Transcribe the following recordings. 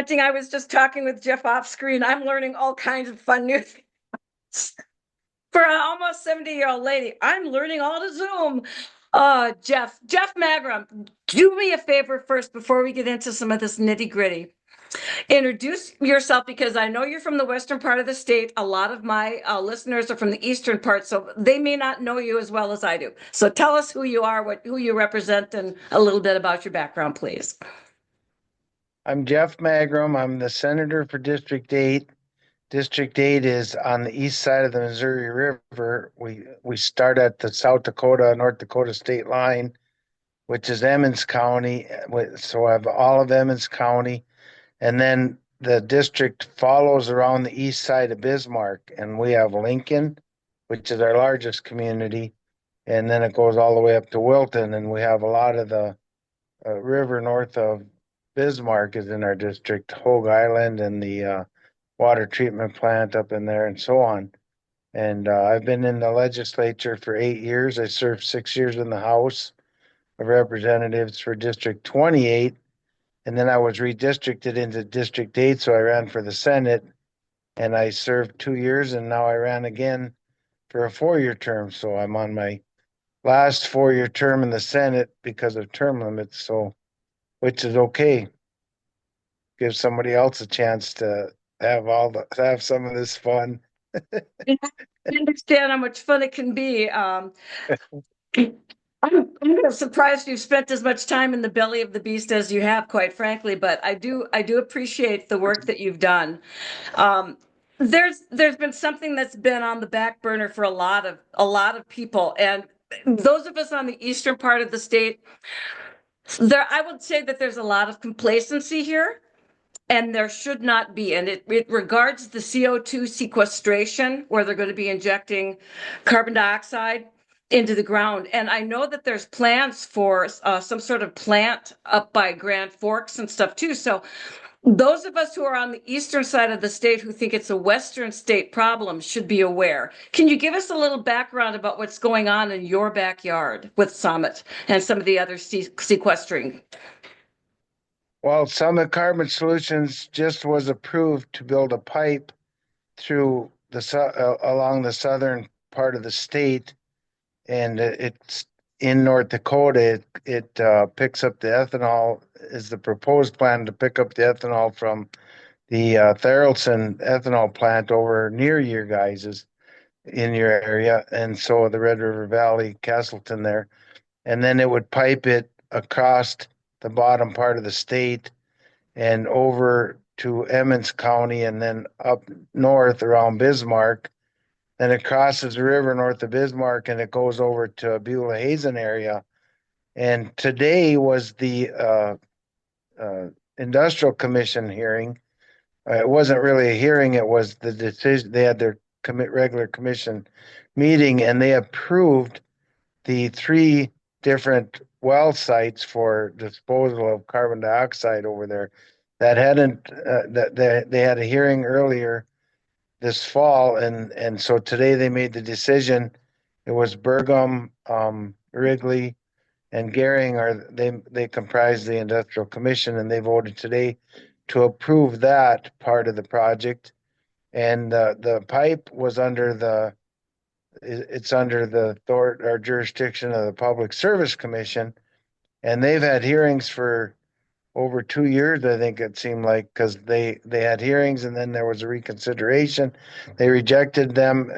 commenting, I was just talking with Jeff off screen. I'm learning all kinds of fun new things. For an almost 70-year-old lady, I'm learning all to Zoom. Jeff Magrum, do me a favor first before we get into some of this nitty gritty. Introduce yourself because I know you're from the western part of the state. A lot of my listeners are from the eastern part, so they may not know you as well as I do. So tell us who you are, who you represent, and a little bit about your background, please. I'm Jeff Magrum. I'm the senator for District 8. District 8 is on the east side of the Missouri River. We start at the South Dakota, North Dakota state line, which is Emmons County. So I have all of Emmons County. And then the district follows around the east side of Bismarck. And we have Lincoln, which is our largest community. And then it goes all the way up to Wilton. And we have a lot of the river north of Bismarck is in our district, Hogue Island and the water treatment plant up in there and so on. And I've been in the legislature for 8 years. I served 6 years in the House of Representatives for District 28. And then I was redistricted into District 8. So I ran for the Senate and I served 2 years. And now I ran again for a 4-year term. So I'm on my last 4-year term in the Senate because of term limits. So, which is okay. Give somebody else a chance to have some of this fun. I understand how much fun it can be. I'm kind of surprised you've spent as much time in the belly of the beast as you have, quite frankly, but I do appreciate the work that you've done. Um, there's been something that's been on the back burner for a lot of people, and those of us on the eastern part of the state, there I would say that there's a lot of complacency here. And there should not be. And it regards the CO2 sequestration, where they're going to be injecting carbon dioxide into the ground. And I know that there's plans for some sort of plant up by Grand Forks and stuff too. So those of us who are on the eastern side of the state who think it's a western state problem should be aware. Can you give us a little background about what's going on in your backyard with Summit and some of the other sequestering? Well, Summit Carbon Solutions just was approved to build a pipe through along the southern part of the state, and it's in North Dakota. It picks up the ethanol. Is the proposed plan to pick up the ethanol from the Tharaldson ethanol plant over near your guys's in your area, and so the Red River Valley, Castleton there, and then it would pipe it across the bottom part of the state and over to Emmons County and then up north around Bismarck. Then it crosses the river north of Bismarck and it goes over to Beulah Hazen area. And today was the Industrial Commission hearing. It wasn't really a hearing, it was the decision. They had their regular commission meeting and they approved the three different well sites for disposal of carbon dioxide over there that hadn't that they had a hearing earlier this fall, and so today they made the decision. It was Burgum, Wrigley, and Gehring are they comprise the Industrial Commission, and they voted today to approve that part of the project. And the pipe was under the it's under the authority or jurisdiction of the Public Service Commission, and they've had hearings for over 2 years. I think it seemed like because they had hearings and then there was a reconsideration. They rejected them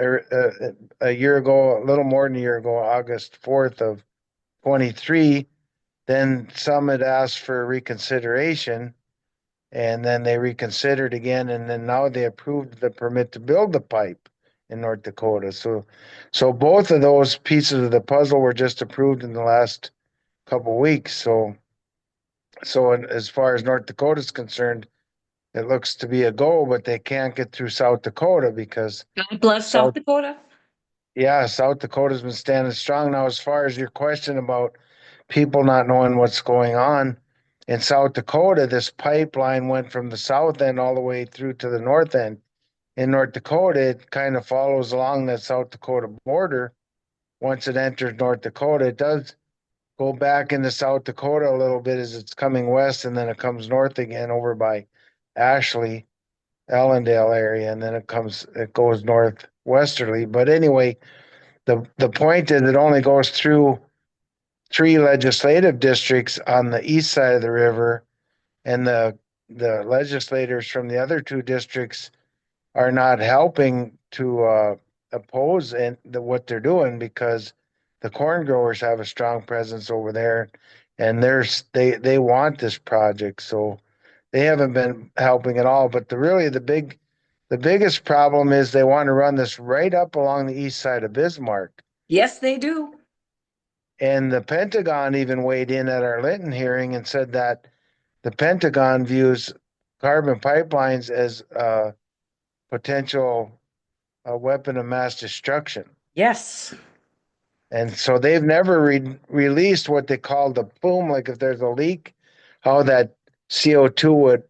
a year ago, a little more than a year ago, August 4th of 23. Then some had asked for reconsideration, and then they reconsidered again, and then now they approved the permit to build the pipe in North Dakota. So both of those pieces of the puzzle were just approved in the last couple of weeks. So as far as North Dakota is concerned, it looks to be a go, but they can't get through South Dakota because God bless South South, Dakota. yeah, South Dakota's been standing strong. Now, as far as your question about people not knowing what's going on in South Dakota, this pipeline went from the south end all the way through to the north end. In North Dakota, it kind of follows along the South Dakota border. Once it enters North Dakota, it does go back into South Dakota a little bit as it's coming west, and then it comes north again over by Ashley, Ellendale area, and then it goes northwesterly. But anyway, the point is it only goes through three legislative districts on the east side of the river, and the legislators from the other two districts are not helping to oppose what they're doing because the corn growers have a strong presence over there, and they want this project, so they haven't been helping at all. But the biggest problem is they want to run this right up along the east side of Bismarck. Yes, they do. And the Pentagon even weighed in at our Linton hearing and said that the Pentagon views carbon pipelines as a potential weapon of mass destruction. Yes. And so they've never released what they call the plume, like if there's a leak, how that CO2 would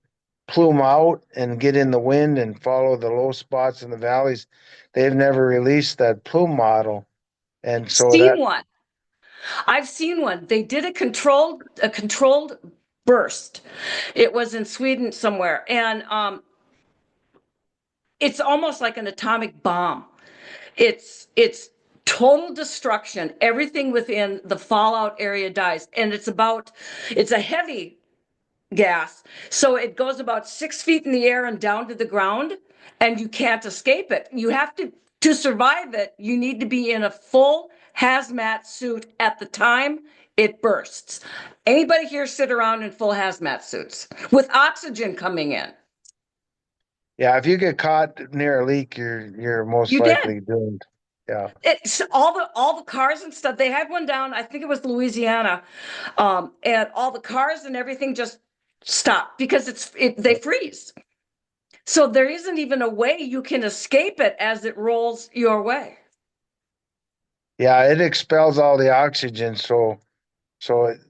plume out and get in the wind and follow the low spots in the valleys. They've never released that plume model. And so Seen that, one. I've seen one. They did a controlled burst. It was in Sweden somewhere, and it's almost like an atomic bomb. It's total destruction. Everything within the fallout area dies, and it's a heavy gas, so it goes about 6 feet in the air and down to the ground, and you can't escape it. You have to survive it. You need to be in a full hazmat suit at the time it bursts. Anybody here sit around in full hazmat suits with oxygen coming in? yeah, if you get caught near a leak, you're most You did. likely doomed. Yeah. It's all the cars and stuff. They had one down, I think it was Louisiana, and all the cars and everything just stopped because they freeze. So there isn't even a way you can escape it as it rolls your way. Yeah, it expels all the oxygen, so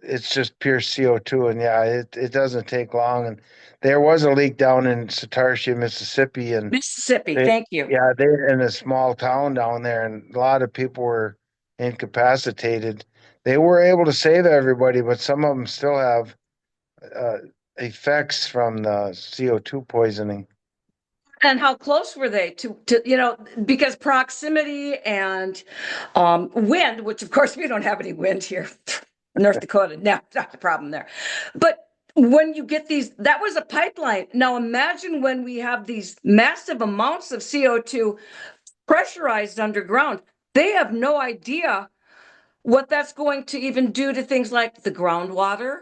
it's just pure CO2, and yeah, it doesn't take long. And there was a leak down in Satartia, Mississippi, and Mississippi, they thank you. yeah, they're in a small town down there, and a lot of people were incapacitated. They were able to save everybody, but some of them still have uh, effects from the CO2 poisoning. And how close were they to because proximity and wind, which of course we don't have any wind here, North Dakota, no, not a problem there. But when you get that was a pipeline. Now imagine when we have these massive amounts of CO2 pressurized underground, they have no idea what that's going to even do to things like the groundwater,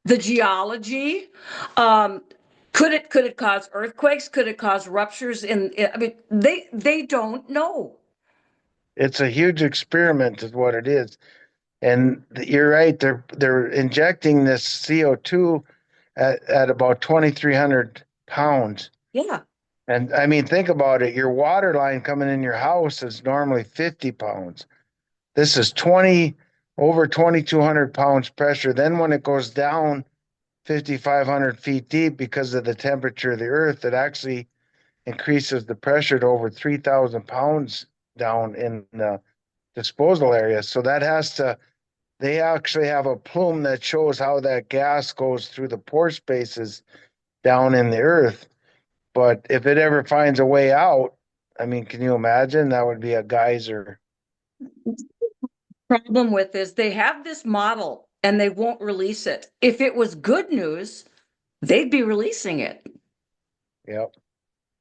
the geology. Um, could it cause earthquakes? Could it cause ruptures I mean, they don't know. It's a huge experiment, is what it is. And you're right, they're injecting this CO2 at about 2,300 pounds. Yeah. And I mean, think about it. Your water line coming in your house is normally 50 pounds. This is over 2,200 pounds pressure. Then when it goes down 5,500 feet deep because of the temperature of the earth, it actually increases the pressure to over 3,000 pounds down in the disposal area. So they actually have a plume that shows how that gas goes through the pore spaces down in the earth. But if it ever finds a way out, I mean, can you imagine? That would be a geyser. Problem with is they have this model and they won't release it. If it was good news, they'd be releasing it. Yep.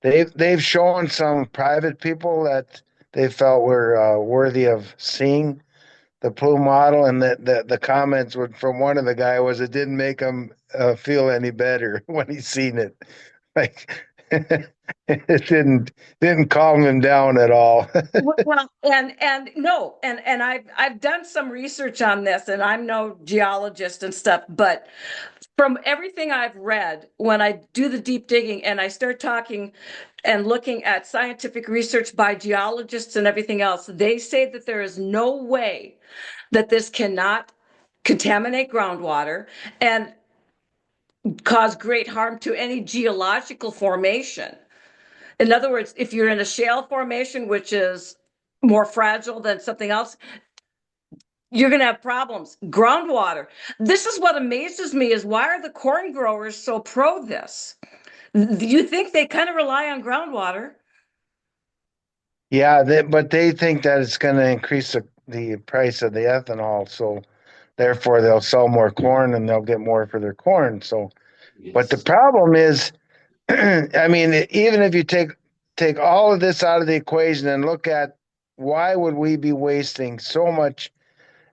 They've shown some private people that they felt were worthy of seeing the plume model, and the comments from one of the guy was it didn't make him feel any better when he seen it. Like it didn't calm him down at all. Well, and no, and I've done some research on this, and I'm no geologist and stuff, but from everything I've read, when I do the deep digging and I start talking and looking at scientific research by geologists and everything else, they say that there is no way that this cannot contaminate groundwater and cause great harm to any geological formation. In other words, if you're in a shale formation, which is more fragile than something else, you're going to have problems. Groundwater. This is what amazes me is why are the corn growers so pro this? You think they kind of rely on groundwater? Yeah, but they think that it's going to increase the price of the ethanol, so therefore they'll sell more corn and they'll get more for their corn. So, but the problem is, I mean, even if you take all of this out of the equation and look at why would we be wasting so much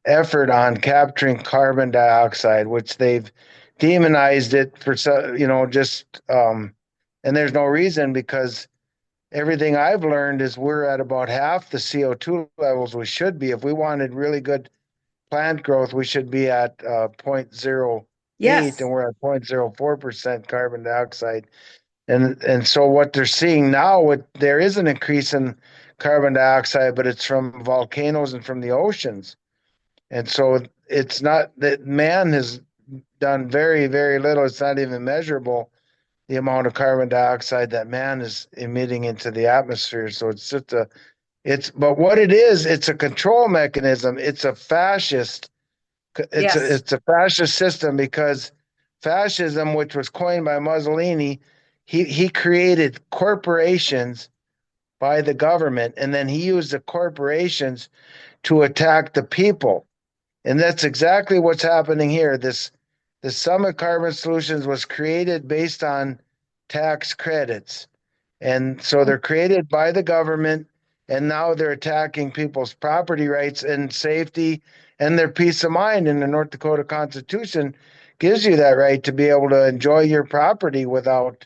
effort on capturing carbon dioxide, which they've demonized it for, just and there's no reason because everything I've learned is we're at about half the CO2 levels we should be. If we wanted really good plant growth, we should be at zero point zero 0.08, and Yes. we're at 0.04% carbon dioxide. And so what they're seeing now, there is an increase in carbon dioxide, but it's from volcanoes and from the oceans. And so it's not that man has done very, very little. It's not even measurable the amount of carbon dioxide that man is emitting into the atmosphere. So it's just but what it is, it's a control mechanism. Yes. It's a fascist system because fascism, which was coined by Mussolini, he created corporations by the government, and then he used the corporations to attack the people. And that's exactly what's happening here. The Summit Carbon Solutions was created based on tax credits. And so they're created by the government, and now they're attacking people's property rights and safety and their peace of mind. And the North Dakota Constitution gives you that right to be able to enjoy your property without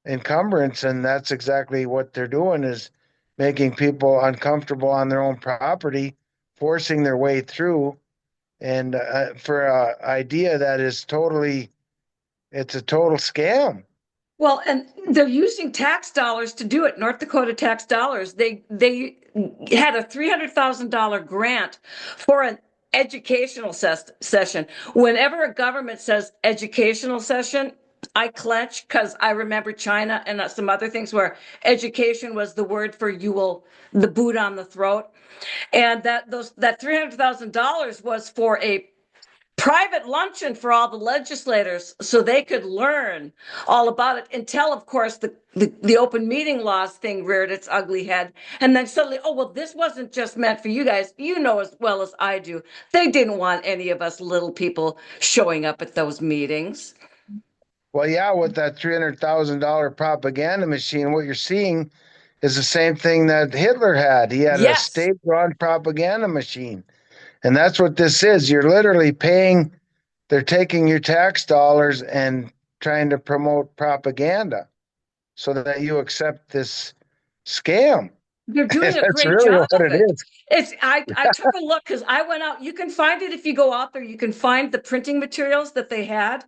encumbrance. And that's exactly what they're doing, is making people uncomfortable on their own property, forcing their way through, and for an idea that is it's a total scam. Well, and they're using tax dollars to do it. North Dakota tax dollars. They had a $300,000 grant for an educational session. Whenever a government says educational session, I clench because I remember China and some other things where education was the word for the boot on the throat, and that $300,000 was for a private luncheon for all the legislators so they could learn all about it until, of course, the open meeting laws thing reared its ugly head. And then suddenly, oh, well, this wasn't just meant for you guys. You know as well as I do. They didn't want any of us little people showing up at those meetings. Well, yeah, with that $300,000 propaganda machine, what you're seeing is the same thing that Hitler had. He had a Yes. state-run propaganda machine. And that's what this is. You're literally paying, they're taking your tax dollars and trying to promote propaganda so that you accept this scam. They're doing a That's great really job what of it it. is. I took a look because I went out. You can find it if you go out there. You can find the printing materials that they had,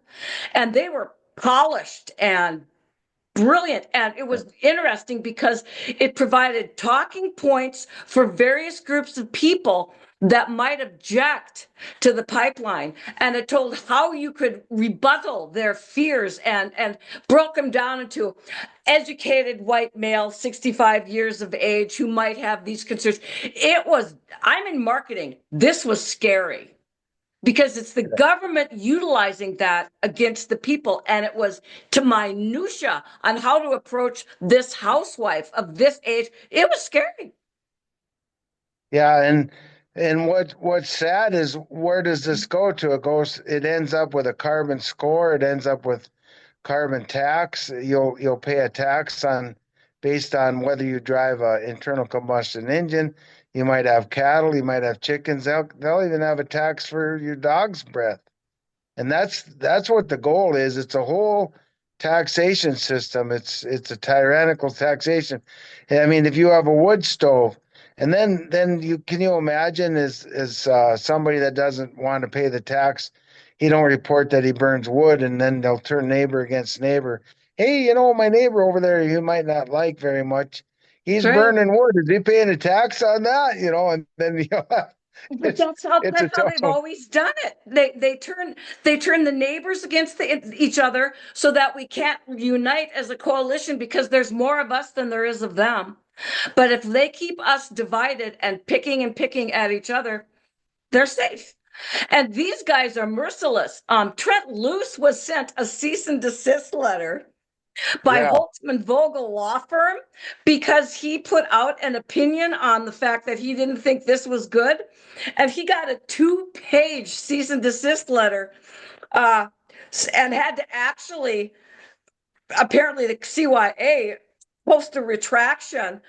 and they were polished and brilliant. And it was interesting because it provided talking points for various groups of people that might object to the pipeline. And it told how you could rebuttal their fears and broke them down into educated white male, 65 years of age, who might have these concerns. I'm in marketing. This was scary because it's the government utilizing that against the people, and it was to minutia on how to approach this housewife of this age. It was scary. Yeah, and what's sad is, where does this go to? It ends up with a carbon score, it ends up with carbon tax. You'll pay a tax on based on whether you drive an internal combustion engine. You might have cattle, you might have chickens. They'll even have a tax for your dog's breath. And that's what the goal is. It's a whole taxation system. It's a tyrannical taxation. I mean, if you have a wood stove, and then you imagine, as somebody that doesn't want to pay the tax, he don't report that he burns wood, and then they'll turn neighbor against neighbor. Hey, my neighbor over there you might not like very much. That's He's right. burning wood. Is he paying a tax on that? And then But it's it's a that's how they've total. always done it. They turn the neighbors against each other so that we can't unite as a coalition because there's more of us than there is of them. But if they keep us divided and picking at each other, they're safe. And these guys are merciless. Trent Loos was sent a cease and desist letter by Yeah, Holtzman Vogel Law Firm because he put out an opinion on the fact that he didn't think this was good. And he got a 2-page cease and desist letter uh, and had to actually, apparently, the CYA post a retraction.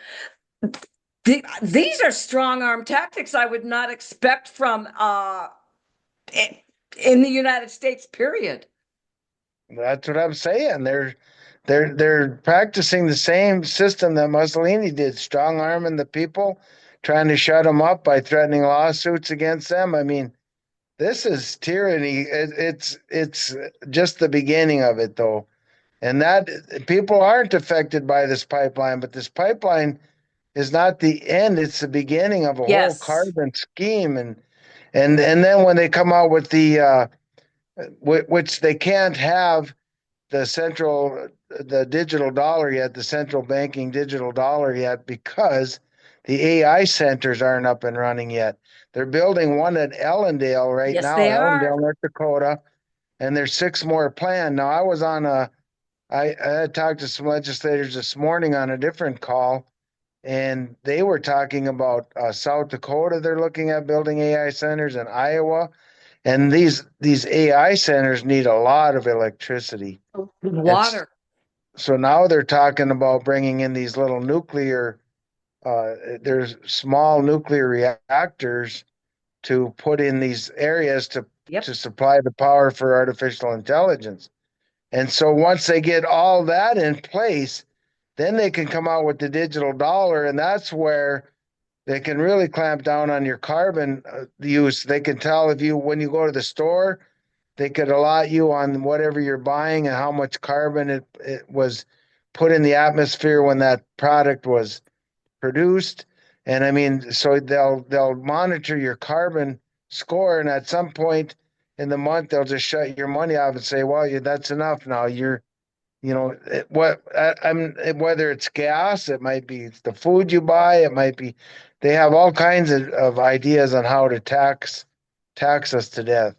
These are strong arm tactics I would not expect from in the United States, period. that's what I'm saying. They're practicing the same system that Mussolini did, strong arming the people, trying to shut them up by threatening lawsuits against them. I mean, this is tyranny. It's just the beginning of it, though. And that people aren't affected by this pipeline, but this pipeline is not the end. It's the beginning of a whole Yes. carbon scheme. And then when they come out with the which they can't have the digital dollar yet, the central banking digital dollar yet, because the AI centers aren't up and running yet. They're building one at Ellendale right Yes, now, they are. Ellendale, North Dakota, and there's six more planned. Now, I had talked to some legislators this morning on a different call, and they were talking about South Dakota. They're looking at building AI centers in Iowa, and these AI centers need a lot of electricity. And Water. so now they're talking about bringing in these little nuclear, there's small nuclear reactors to put in these areas Yep. to supply the power for artificial intelligence. And so once they get all that in place, then they can come out with the digital dollar, and that's where they can really clamp down on your carbon use. They can tell if you when you go to the store, they could allot you on whatever you're buying and how much carbon it was put in the atmosphere when that product was produced. And I mean, so they'll monitor your carbon score, and at some point in the month, they'll just shut your money off and say, "Well, that's enough now. You're, I'm whether it's gas, it might be the food you buy, it might be." They have all kinds of ideas on how to tax us to death.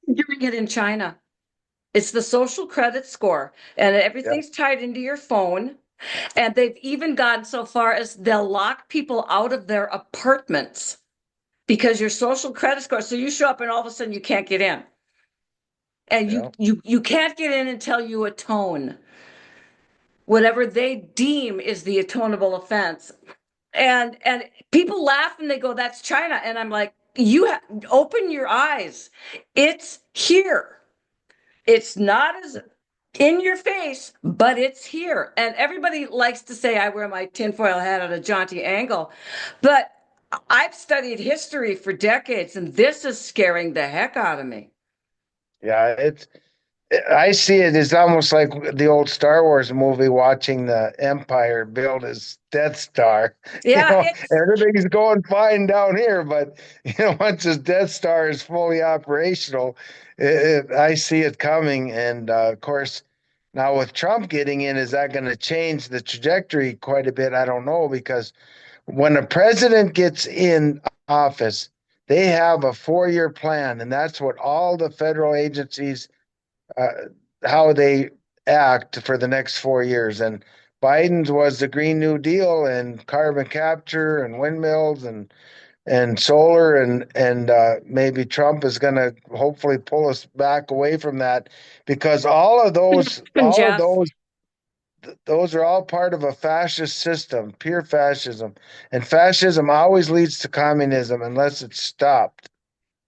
Doing it in China. It's the social credit score, and Yeah, everything's tied into your phone. And they've even gone so far as they'll lock people out of their apartments because your social credit score. So you show up and all of a sudden you can't get in. And yeah. you can't get in until you atone whatever they deem is the atonable offense. And people laugh and they go, "That's China." And I'm like, open your eyes. It's here. It's not as in your face, but it's here. And everybody likes to say I wear my tinfoil hat at a jaunty angle, but I've studied history for decades, and this is scaring the heck out of me. Yeah, I see it as almost like the old Star Wars movie, watching the Empire build his Death Star. Yeah, it's Everything's going fine down here, but once his Death Star is fully operational, I see it coming. And of course, now with Trump getting in, is that going to change the trajectory quite a bit? I don't know, because when a president gets in office, they have a 4-year plan, and that's what all the federal agencies uh, how they act for the next 4 years. And Biden's was the Green New Deal and carbon capture and windmills and solar, and maybe Trump is going to hopefully pull us back away from that, because all of Jeff. those are all part of a fascist system, pure fascism, and fascism always leads to communism unless it's stopped.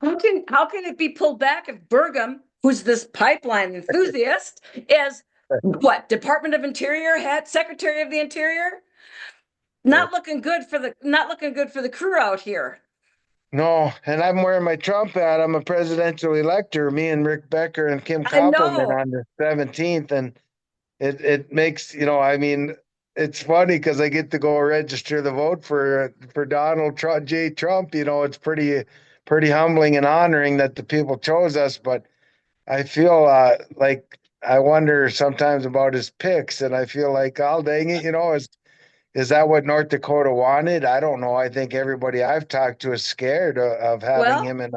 How can it be pulled back if Burgum, who's this pipeline enthusiast, is what Department of Interior head, Secretary of the Interior? Not looking good for the crew out here. No, and I'm wearing my Trump hat. I'm a presidential elector. Me and Rick Becker and Kim I Koppelman know. on the 17th, and it makes I mean, it's funny because I get to go register the vote for Donald Trump, J. Trump. It's pretty humbling and honoring that the people chose us. But I feel like I wonder sometimes about his picks, and I feel like, oh dang it, is that what North Dakota wanted? I don't know. I think everybody I've talked to is scared of having Well, him in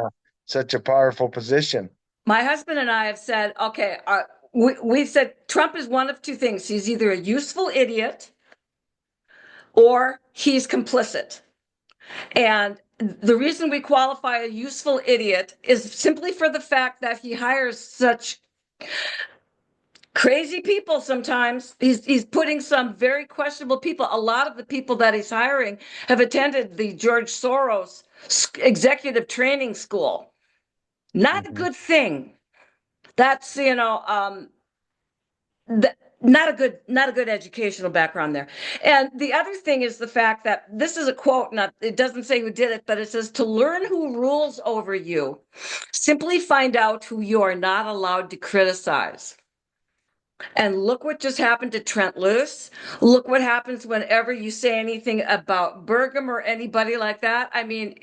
such a powerful position. my husband and I have said, okay, we said Trump is one of two things. He's either a useful idiot or he's complicit. And the reason we qualify a useful idiot is simply for the fact that he hires such crazy people sometimes. He's putting some very questionable people. A lot of the people that he's hiring have attended the George Soros executive training school. Not a good thing. That's, not a good educational background there. And the other thing is the fact that this is a quote, not it doesn't say who did it, but it says to learn who rules over you, simply find out who you are not allowed to criticize. And look what just happened to Trent Lewis. Look what happens whenever you say anything about Burgum or anybody like that. I mean,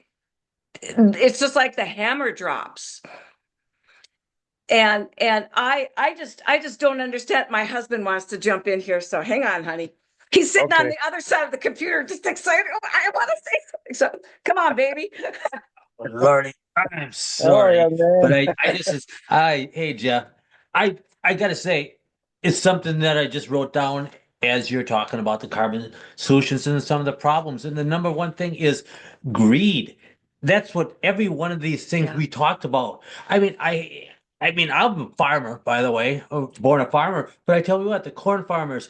it's just like the hammer drops. And I just don't understand. My husband wants to jump in here, so hang on, honey. He's sitting on Okay. the other side of the computer, just excited. Oh, I want to say something. So come on, baby. Lordy, I'm Oh, sorry, yeah, but man. I just is I hey Jeff, I gotta say it's something that I just wrote down as you're talking about the carbon solutions and some of the problems. And the number one thing is greed. That's what every one of these things Yeah. we talked about. I mean, I mean, I'm a farmer, by the way, I was born a farmer, but I tell you what, the corn farmers,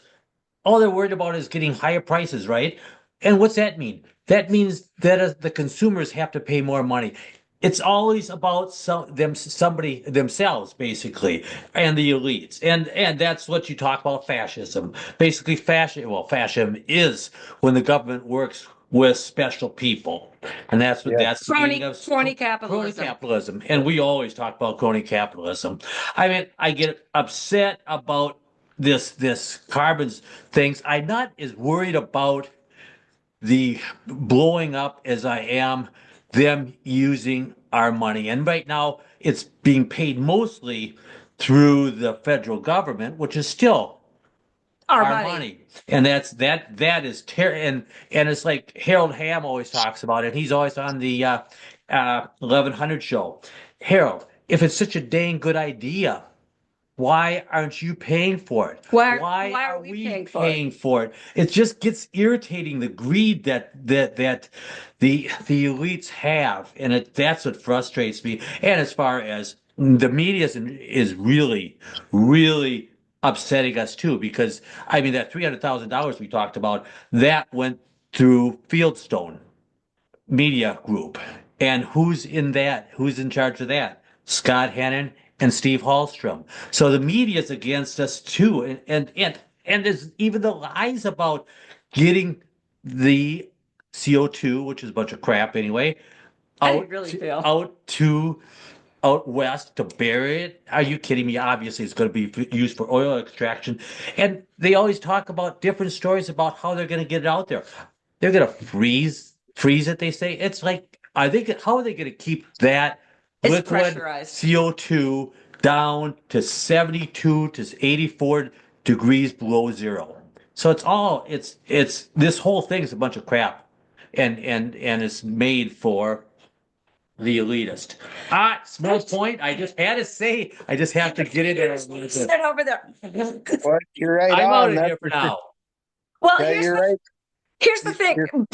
all they're worried about is getting higher prices, right? And what's that mean? That means that the consumers have to pay more money. It's always about somebody themselves, basically, and the elites, and that's what you talk about fascism. Basically, fascism is when the government works with special people, and Yeah. that's the meaning of Crony crony capitalism. capitalism. And we always talk about crony capitalism. I mean, I get upset about this carbons things. I'm not as worried about the blowing up as I am them using our money. And right now it's being paid mostly through the federal government, which is still Our our money. money. And that is and it's like Harold Ham always talks about it. He's always on the 1100 show. Harold, if it's such a dang good idea, why aren't you paying for it? Why Why are are we we paying for it? paying for it? It just gets irritating, the greed that the elites have, and that's what frustrates me. And as far as the media is really upsetting us too, because I mean that $300,000 we talked about that went through Fieldstone Media Group. And who's in that? Who's in charge of that? Scott Hannon and Steve Hallstrom. So the media's against us too. And there's even the lies about getting the CO2, which is a bunch of crap anyway, I really feel. out west to bury it. Are you kidding me? Obviously, it's going to be used for oil extraction. And they always talk about different stories about how they're going to get it out there. They're going to freeze it, they say. It's like, how are they going to keep that It's liquid pressurized. CO2 down to 72 to 84 degrees below zero? So it's this whole thing is a bunch of crap. And it's made for the elitist. Small point. I just had to say, I just have to get it in. Sit over there. Well, you're right I'm out on. of here for now. Well, Yeah, you're right. here's the thing. You're,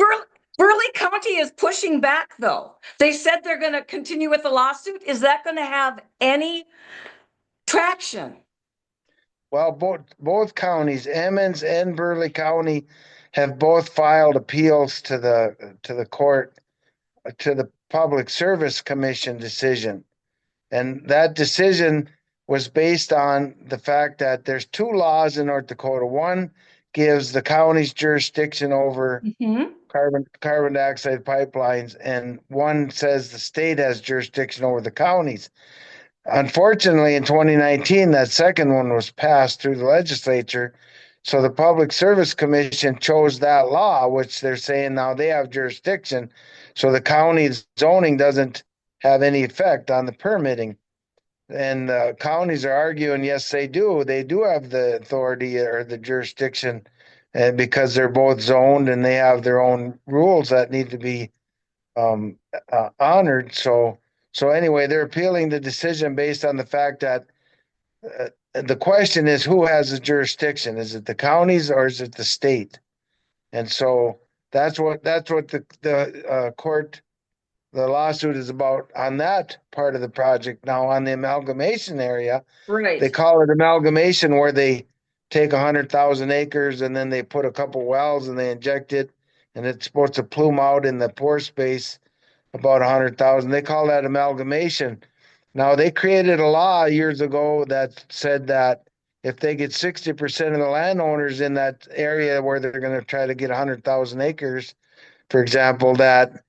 Burleigh County is pushing back, though. They said they're going to continue with the lawsuit. Is that going to have any traction? well, both counties, Emmons and Burley County, have both filed appeals to the court, to the Public Service Commission decision. And that decision was based on the fact that there's two laws in North Dakota. One gives the county's jurisdiction over Mm-hmm. carbon dioxide pipelines, and one says the state has jurisdiction over the counties. Unfortunately, in 2019, that second one was passed through the legislature. So the Public Service Commission chose that law, which they're saying now they have jurisdiction. So the county zoning doesn't have any effect on the permitting. And the counties are arguing, yes, they do. They do have the authority or the jurisdiction, and because they're both zoned and they have their own rules that need to be um, honored. So anyway, they're appealing the decision based on the fact that the question is who has the jurisdiction? Is it the counties or is it the state? And so that's what the court, the lawsuit is about on that part of the project. Now on the amalgamation area, they Right. call it amalgamation where they take 100,000 acres and then they put a couple wells and they inject it and it's supposed to plume out in the pore space about 100,000. They call that amalgamation. Now they created a law years ago that said that if they get 60% of the landowners in that area where they're going to try to get 100,000 acres, for example, that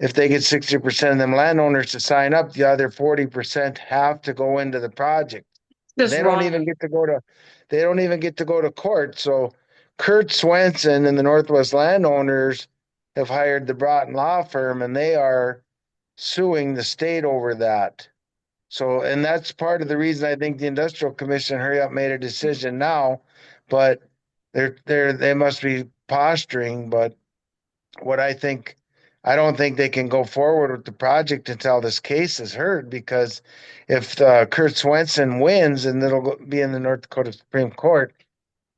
if they get 60% of them landowners to sign up, the other 40% have to go into the project. And Just wrong. they don't even get to go to court. So Kurt Swenson and the Northwest landowners have hired the Broughton Law Firm and they are suing the state over that. So, and that's part of the reason I think the Industrial Commission hurry up made a decision now, but they must be posturing. But what I don't think they can go forward with the project until this case is heard because if Kurt Swenson wins and be in the North Dakota Supreme Court,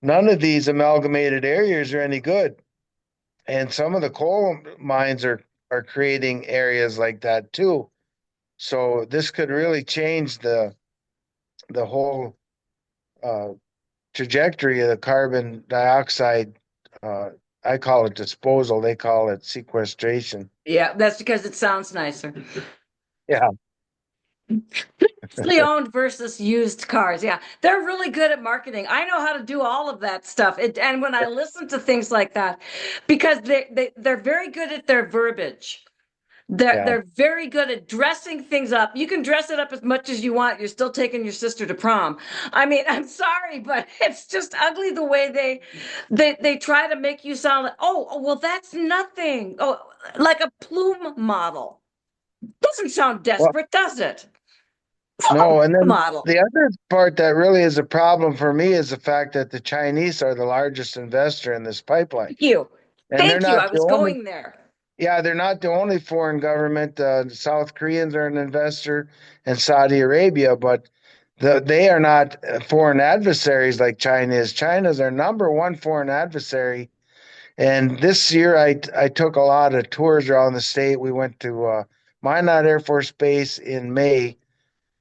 none of these amalgamated areas are any good. And some of the coal mines are creating areas like that too. So this could really change the whole uh, trajectory of the carbon dioxide. Uh, I call it disposal. They call it sequestration. Yeah, that's because it sounds nicer. Yeah. Privately owned versus used cars. Yeah, they're really good at marketing. I know how to do all of that stuff. And when I listen to things like that, because they're very good at their verbiage. Yeah. They're very good at dressing things up. You can dress it up as much as you want. You're still taking your sister to prom. I mean, I'm sorry, but it's just ugly the way they try to make you sound like, well, that's nothing. Oh, like a plume model. Doesn't sound Well, desperate, does it? no. And then Model. the other part that really is a problem for me is the fact that the Chinese are the largest investor in this pipeline. Thank you. And they're Thank you. not I the was only, going there. yeah, they're not the only foreign government. The South Koreans are an investor and Saudi Arabia, but they are not foreign adversaries like China is. China's our number one foreign adversary. And this year, I took a lot of tours around the state. We went to Minot Air Force Base in May,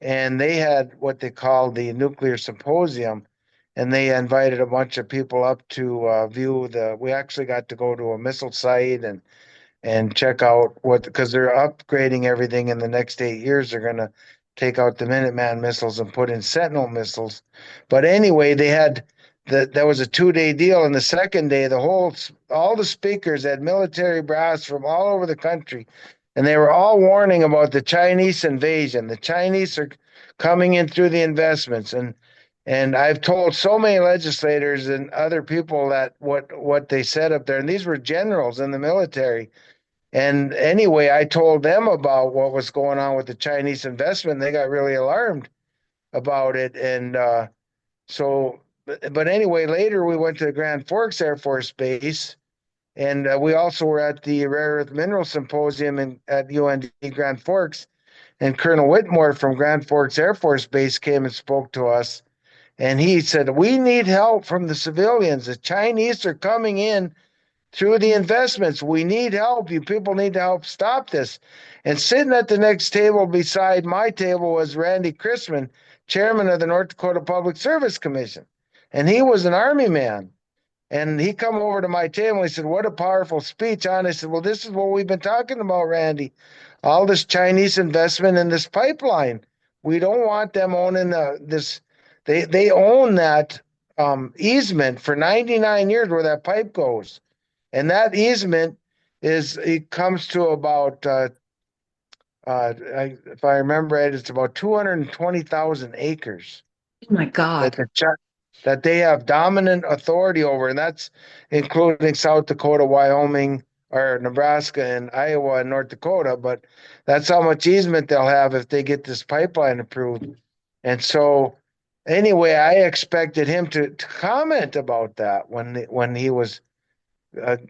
and they had what they called the nuclear symposium, and they invited a bunch of people up to view the. We actually got to go to a missile site and check out what because they're upgrading everything in the next 8 years. They're going to take out the Minuteman missiles and put in Sentinel missiles. But anyway, that was a 2 day deal, and the second day, all the speakers had military brass from all over the country, and they were all warning about the Chinese invasion. The Chinese are coming in through the investments, and I've told so many legislators and other people that what they said up there, and these were generals in the military. And anyway, I told them about what was going on with the Chinese investment. And they got really alarmed about it. And but anyway, later we went to Grand Forks Air Force Base. And we also were at the Rare Earth Mineral Symposium at UND Grand Forks. And Colonel Whitmore from Grand Forks Air Force Base came and spoke to us. And he said, "We need help from the civilians. The Chinese are coming in through the investments. We need help. You people need to help stop this." And sitting at the next table beside my table was Randy Chrisman, chairman of the North Dakota Public Service Commission. And he was an Army man. And he come over to my table and he said, "What a powerful speech." And I said, "Well, this is what we've been talking about, Randy. All this Chinese investment in this pipeline. We don't want them owning this. They own that easement for 99 years where that pipe goes. And that easement it comes to about if I remember right, it's about 220,000 acres Oh my that God. that they have dominant authority over, and that's including South Dakota, Wyoming, or Nebraska and Iowa and North Dakota. But that's how much easement they'll have if they get this pipeline approved. And so, anyway, I expected him to comment about that when he was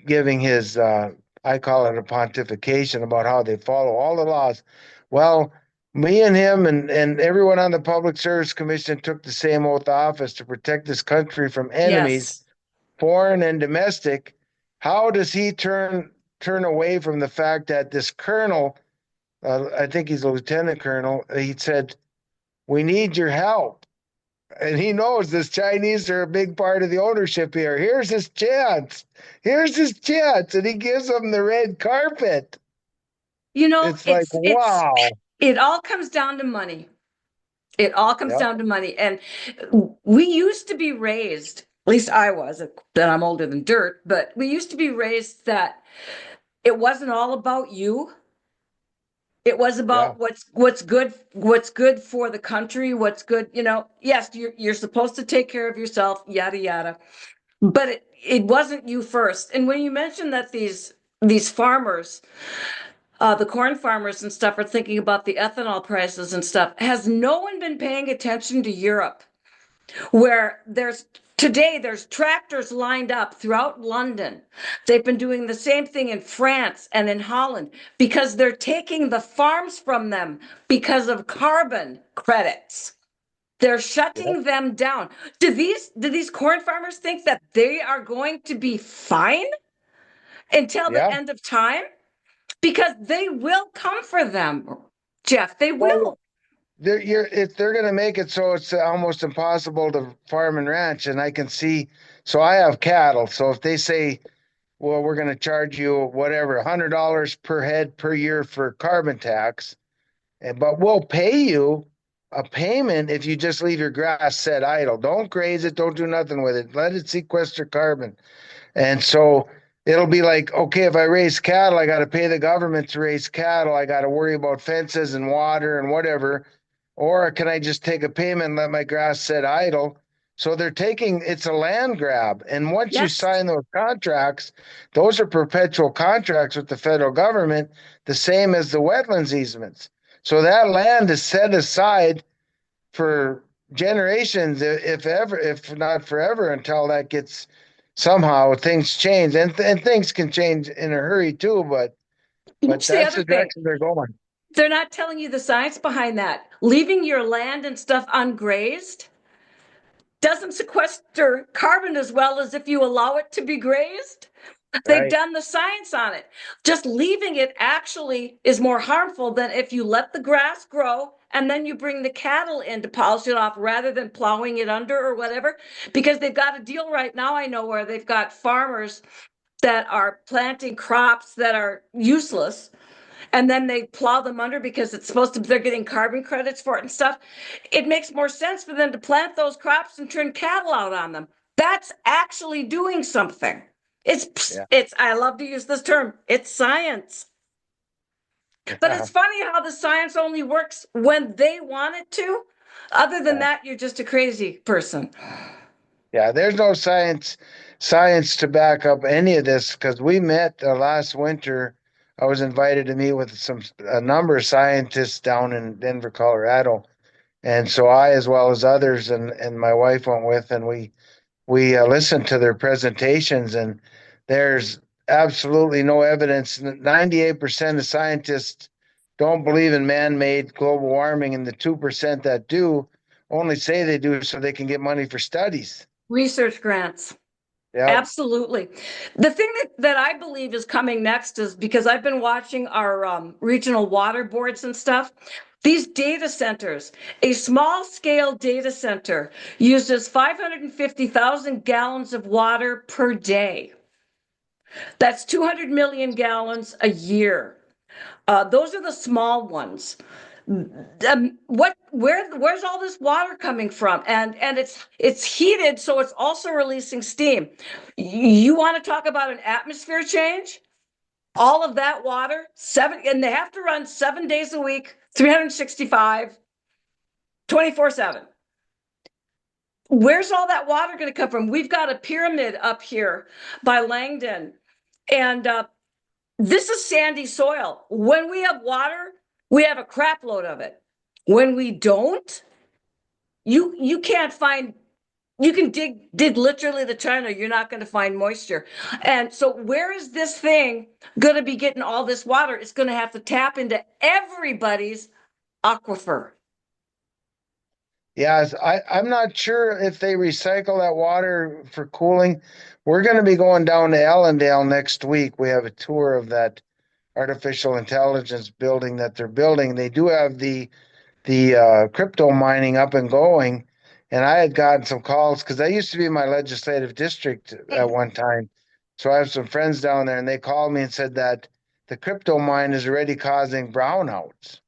giving his, I call it a pontification about how they follow all the laws. Well, Me and him and everyone on the Public Service Commission took the same oath of office to protect this country from enemies, Yes. foreign and domestic. How does he turn away from the fact that this colonel, I think he's a lieutenant colonel, he said, "We need your help." And he knows this Chinese are a big part of the ownership here. Here's his chance. Here's his chance. And he gives them the red carpet. You know, It's like, wow. it all comes down to money. It all comes Yep. down to money. And we used to be raised, at least I was, that I'm older than dirt, but we used to be raised that it wasn't all about you. It was Yeah. about what's good for the country, what's good, yes, you're supposed to take care of yourself, yada yada. But it wasn't you first. And when you mentioned that these farmers, the corn farmers and stuff are thinking about the ethanol prices and stuff, has no one been paying attention to Europe, where there's tractors lined up throughout London. They've been doing the same thing in France and in Holland because they're taking the farms from them because of carbon credits. They're Yep. shutting them down. Do these corn farmers think that they are going to be fine until the Yeah. end of time? Because they will come for them, Jeff. They Well, will. they're going to make it so it's almost impossible to farm and ranch. And I can see, so I have cattle. So if they say, well, we're going to charge you whatever, $100 per head per year for carbon tax, but we'll pay you a payment if you just leave your grass set idle. Don't graze it. Don't do nothing with it. Let it sequester carbon. And so it'll be like, okay, if I raise cattle, I got to pay the government to raise cattle. I got to worry about fences and water and whatever. Or can I just take a payment and let my grass sit idle? So they're taking, it's a land grab. And once you Yes. sign those contracts, those are perpetual contracts with the federal government, the same as the wetlands easements. So that land is set aside for generations, if ever, if not forever, until that gets somehow things change, and things can change in a hurry too. But Here's the that's other the thing. direction they're going. They're not telling you the science behind that. Leaving your land and stuff ungrazed doesn't sequester carbon as well as if you allow it to be grazed. They've Right? done the science on it. Just leaving it actually is more harmful than if you let the grass grow and then you bring the cattle in to polish it off rather than plowing it under or whatever. Because they've got a deal right now, I know, where they've got farmers that are planting crops that are useless and then they plow them under because it's supposed to, they're getting carbon credits for it and stuff. It makes more sense for them to plant those crops and turn cattle out on them. That's actually doing something. Yeah. I love to use this term, it's science. But Yeah. it's funny how the science only works when they want it to. Other than Yeah. that, you're just a crazy person. Yeah. There's no science to back up any of this, because we met last winter. I was invited to meet with a number of scientists down in Denver, Colorado. And so I, as well as others, and my wife went with, and we listened to their presentations, and there's absolutely no evidence. 98% of scientists don't believe in man-made global warming, and the 2% that do only say they do so they can get money for studies. Research grants. Yeah. Absolutely. The thing that I believe is coming next is because I've been watching our regional water boards and stuff. These data centers, a small scale data center uses 550,000 gallons of water per day. That's 200 million gallons a year. Those are the small ones. Where's all this water coming from? And it's heated, so it's also releasing steam. You want to talk about an atmosphere change? All of that water, and they have to run 7 days a week, 365, 24/7. Where's all that water going to come from? We've got a pyramid up here by Langdon, and this is sandy soil. When we have water, we have a crap load of it. When we don't, you can't find, you can dig literally the China, you're not going to find moisture. And so where is this thing going to be getting all this water? It's going to have to tap into everybody's aquifer. Yes, I'm not sure if they recycle that water for cooling. We're going to be going down to Ellendale next week. We have a tour of that artificial intelligence building that they're building. They do have the crypto mining up and going, and I had gotten some calls because that used to be my legislative district at one time. So I have some friends down there, and they called me and said that the crypto mine is already causing brownouts.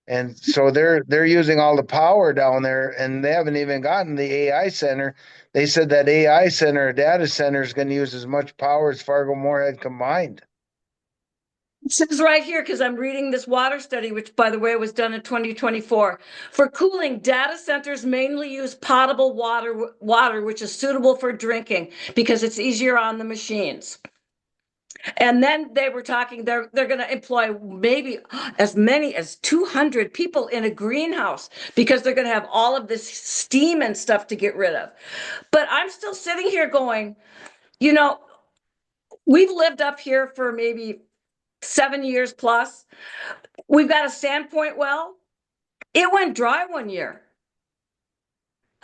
And so they're using all the power down there, and they haven't even gotten the AI center. They said that AI center, or data center, is going to use as much power as Fargo Moorhead combined. It says right here, because I'm reading this water study, which, by the way, was done in 2024. For cooling, data centers mainly use potable water, which is suitable for drinking because it's easier on the machines. And then they were talking, they're going to employ maybe as many as 200 people in a greenhouse because they're going to have all of this steam and stuff to get rid of. But I'm still sitting here going, you know, we've lived up here for maybe 7 years plus. We've got a Sandpoint well. It went dry one year.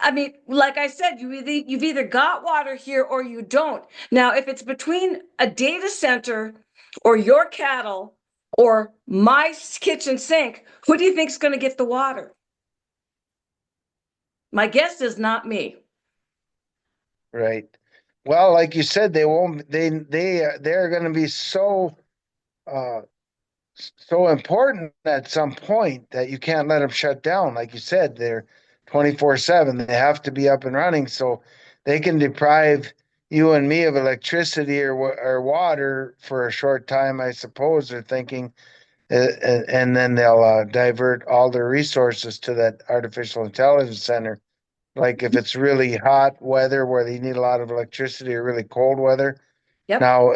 I mean, like I said, you've either got water here or you don't. Now, if it's between a data center or your cattle or my kitchen sink, who do you think is going to get the water? My guess is not me. Right. Well, like you said, they won't. They're going to be uh, so important at some point that you can't let them shut down. Like you said, they're 24/7. They have to be up and running, so they can deprive you and me of electricity or water for a short time. I suppose they're thinking, and then they'll divert all their resources to that artificial intelligence center. Like if it's really hot weather where they need a lot of electricity, or really cold weather. Yep. Now,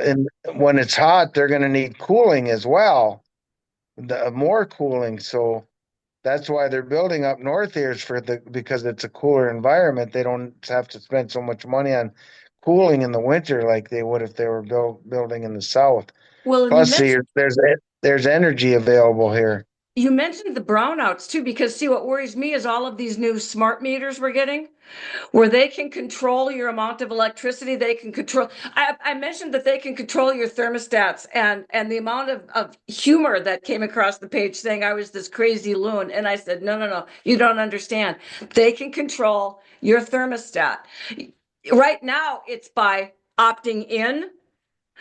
when it's hot, they're going to need cooling as well, more cooling. So that's why they're building up north here, is because it's a cooler environment. They don't have to spend so much money on cooling in the winter like they would if they were building in the south. Well, and Plus, there's energy available here. you mentioned the brownouts too, because see, what worries me is all of these new smart meters we're getting, where they can control your amount of electricity. They can control. I mentioned that they can control your thermostats, and the amount of humor that came across the page saying I was this crazy loon. And I said, no, no, no, you don't understand. They can control your thermostat. Right now, it's by opting in.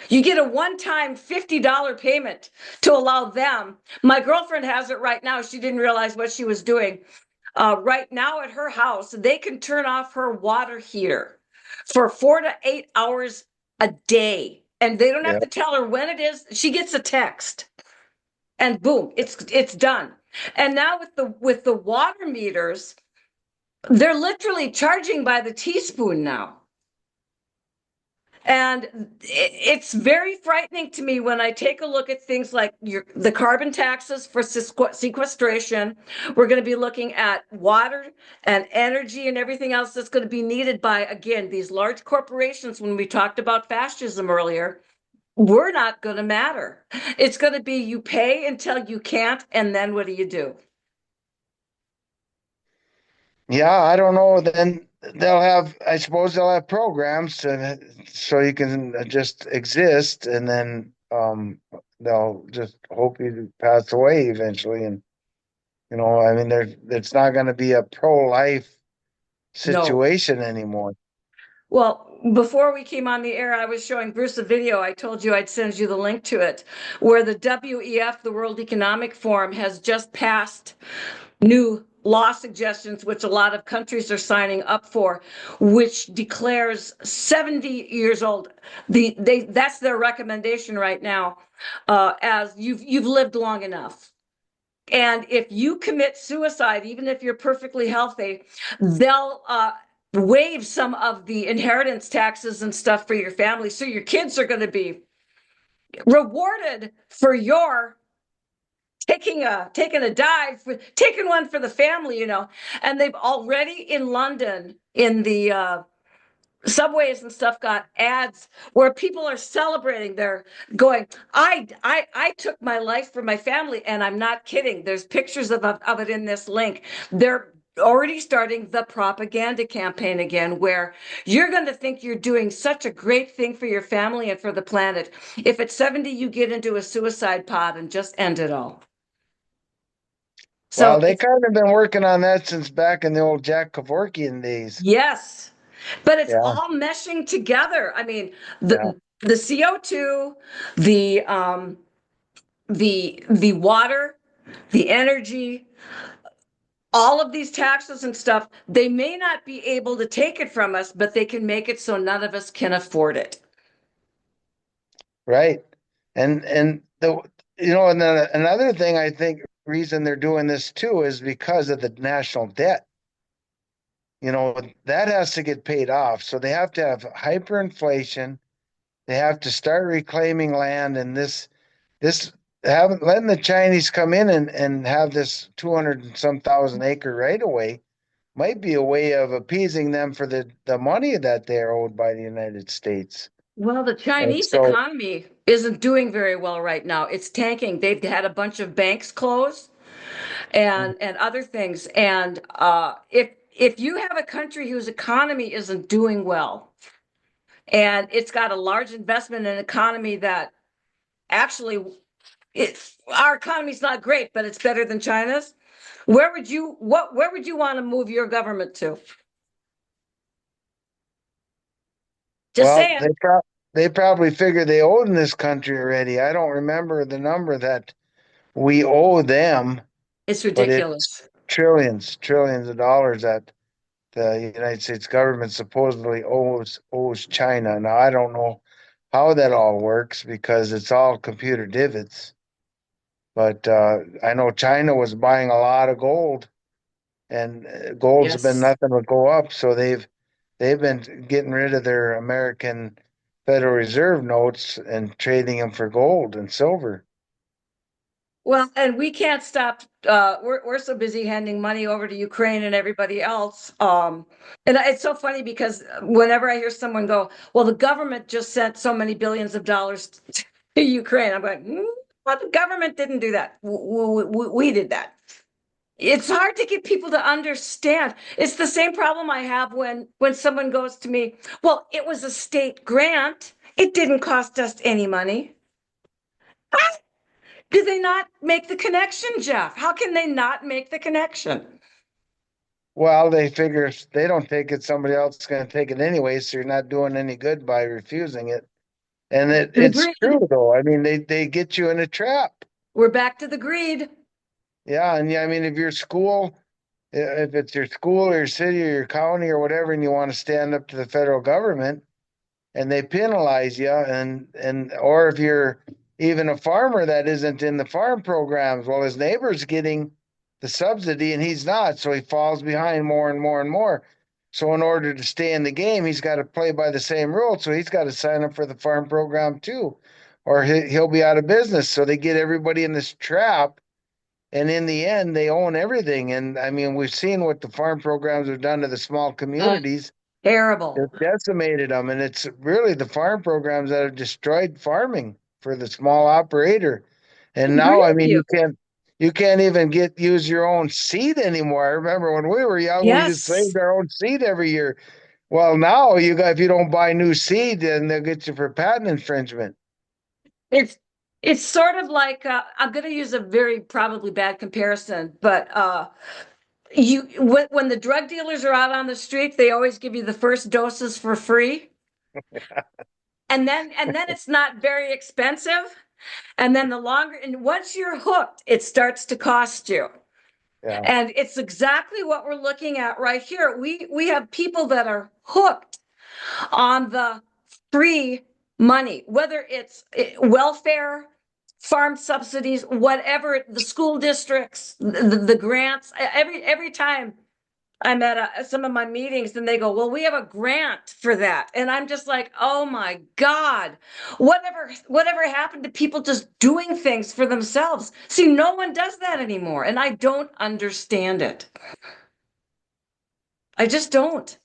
You get a one-time $50 payment to allow them. My girlfriend has it right now. She didn't realize what she was doing. Right now at her house, they can turn off her water heater for 4 to 8 hours a day. And they don't have Yeah. to tell her when it is. She gets a text and boom, it's done. And now with the water meters, they're literally charging by the teaspoon now. And it's very frightening to me when I take a look at things like the carbon taxes for sequestration. We're going to be looking at water and energy and everything else that's going to be needed by, again, these large corporations. When we talked about fascism earlier, we're not going to matter. It's going to be you pay until you can't, and then what do you do? Yeah, I don't know. Then I suppose they'll have programs so you can just exist, and then they'll just hope you pass away eventually. And I mean, it's not going to be a pro-life No. situation anymore. Well, before we came on the air, I was showing Bruce a video. I told you I'd send you the link to it, where the WEF, the World Economic Forum, has just passed new law suggestions, which a lot of countries are signing up for, which declares 70 years old. That's their recommendation right now, as you've lived long enough. And if you commit suicide, even if you're perfectly healthy, they'll waive some of the inheritance taxes and stuff for your family. So your kids are going to be rewarded for your taking a dive, taking one for the family, And they've already in London, in the subways and stuff got ads where people are celebrating. They're going, I took my life for my family, and I'm not kidding. There's pictures of it in this link. They're already starting the propaganda campaign again, where you're going to think you're doing such a great thing for your family and for the planet. If at 70 you get into a suicide pod and just end it all. Well, So they it's kind of been working on that since back in the old Jack Kevorkian days. yes, but it's Yeah, all meshing together. I mean, yeah, the CO2, the um, the water, the energy, all of these taxes and stuff, they may not be able to take it from us, but they can make it so none of us can afford it. right. And the and then another thing I think reason they're doing this too is because of the national debt. That has to get paid off. So they have to have hyperinflation. They have to start reclaiming land, and this having letting the Chinese come in and have this 200 and some thousand acre right away might be a way of appeasing them for the money that they're owed by the United States. Well, the And Chinese so, economy isn't doing very well right now. It's tanking. They've had a bunch of banks close and other things. And if you have a country whose economy isn't doing well, and it's got a large investment in an economy that actually our economy's not great, but it's better than China's. Where would you want to move your government to? Just well, saying. they probably figure they own this country already. I don't remember the number that we owe them, It's but it's ridiculous. trillions of dollars that the United States government supposedly owes China. Now I don't know how that all works because it's all computer divots. But I know China was buying a lot of gold, and gold's been Yes. nothing but go up. So they've been getting rid of their American Federal Reserve notes and trading them for gold and silver. Well, and we can't stop. We're so busy handing money over to Ukraine and everybody else. And it's so funny because whenever I hear someone go, "Well, the government just sent so many billions of dollars to Ukraine," I'm like, "Well, the government didn't do that. We did that." It's hard to get people to understand. It's the same problem I have when someone goes to me, "Well, it was a state grant. It didn't cost us any money." Do they not make the connection, Jeff? How can they not make the connection? Well, they figure if they don't take it, somebody else is going to take it anyway. So you're not doing any good by refusing it. And The it's greed. true though. I mean, they get you in a trap. We're back to the greed. Yeah, and yeah, I mean, if it's your school or your city or your county or whatever, and you want to stand up to the federal government, and they penalize you, and or if you're even a farmer that isn't in the farm programs, well, his neighbor's getting the subsidy and he's not, so he falls behind more and more and more. So in order to stay in the game, he's got to play by the same rules. So he's got to sign up for the farm program too, or he'll be out of business. So they get everybody in this trap, and in the end, they own everything. And I mean, we've seen what the farm programs have done to the small Uh, communities. Terrible. It's decimated them, and it's really the farm programs that have destroyed farming for the small operator. I And agree now, I with mean, you. you can't even use your own seed anymore. I remember when we were young, we just Yes. saved our own seed every year. Well, now if you don't buy new seed, then they'll get you for patent infringement. It's it's sort of like I'm going to use a very probably bad comparison, but when the drug dealers are out on the street, they always give you the first doses for free, and then it's not very expensive, and then the longer and once you're hooked, it starts to cost you. Yeah. And it's exactly what we're looking at right here. We have people that are hooked on the free money, whether it's welfare, farm subsidies, whatever, the school districts, the grants. Every time I'm at some of my meetings and they go, well, we have a grant for that. And I'm just like, oh my God, whatever happened to people just doing things for themselves? See, no one does that anymore. And I don't understand it. I just don't.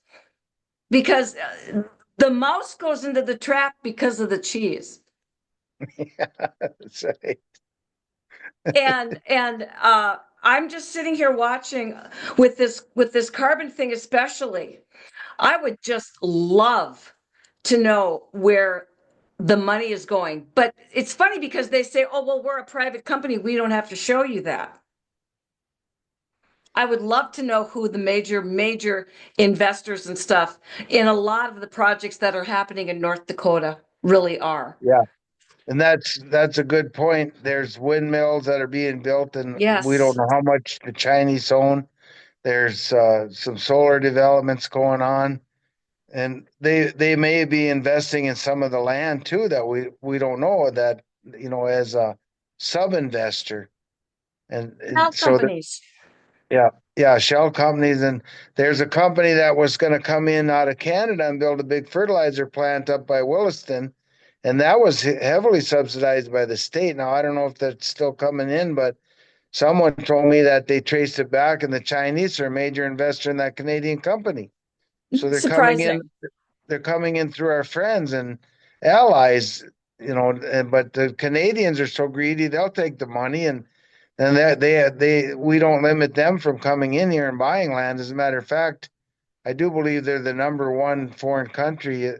because the mouse goes into the trap because of the cheese. That's right. And I'm just sitting here watching with this carbon thing, especially. I would just love to know where the money is going. But it's funny because they say, oh, well, we're a private company. We don't have to show you that. I would love to know who the major investors and stuff in a lot of the projects that are happening in North Dakota really are. Yeah. And that's a good point. There's windmills that are being built, and we don't Yes, know how much the Chinese own. There's some solar developments going on, and they may be investing in some of the land too that we don't know that, as a sub investor. And now so that, companies. yeah, yeah, shell companies. And there's a company that was going to come in out of Canada and build a big fertilizer plant up by Williston, and that was heavily subsidized by the state. Now I don't know if that's still coming in, but someone told me that they traced it back, and the Chinese are a major investor in that Canadian company. So Surprising. they're coming in through our friends and allies, but the Canadians are so greedy, they'll take the money, and we don't limit them from coming in here and buying land. As a matter of fact, I do believe they're the number one foreign country.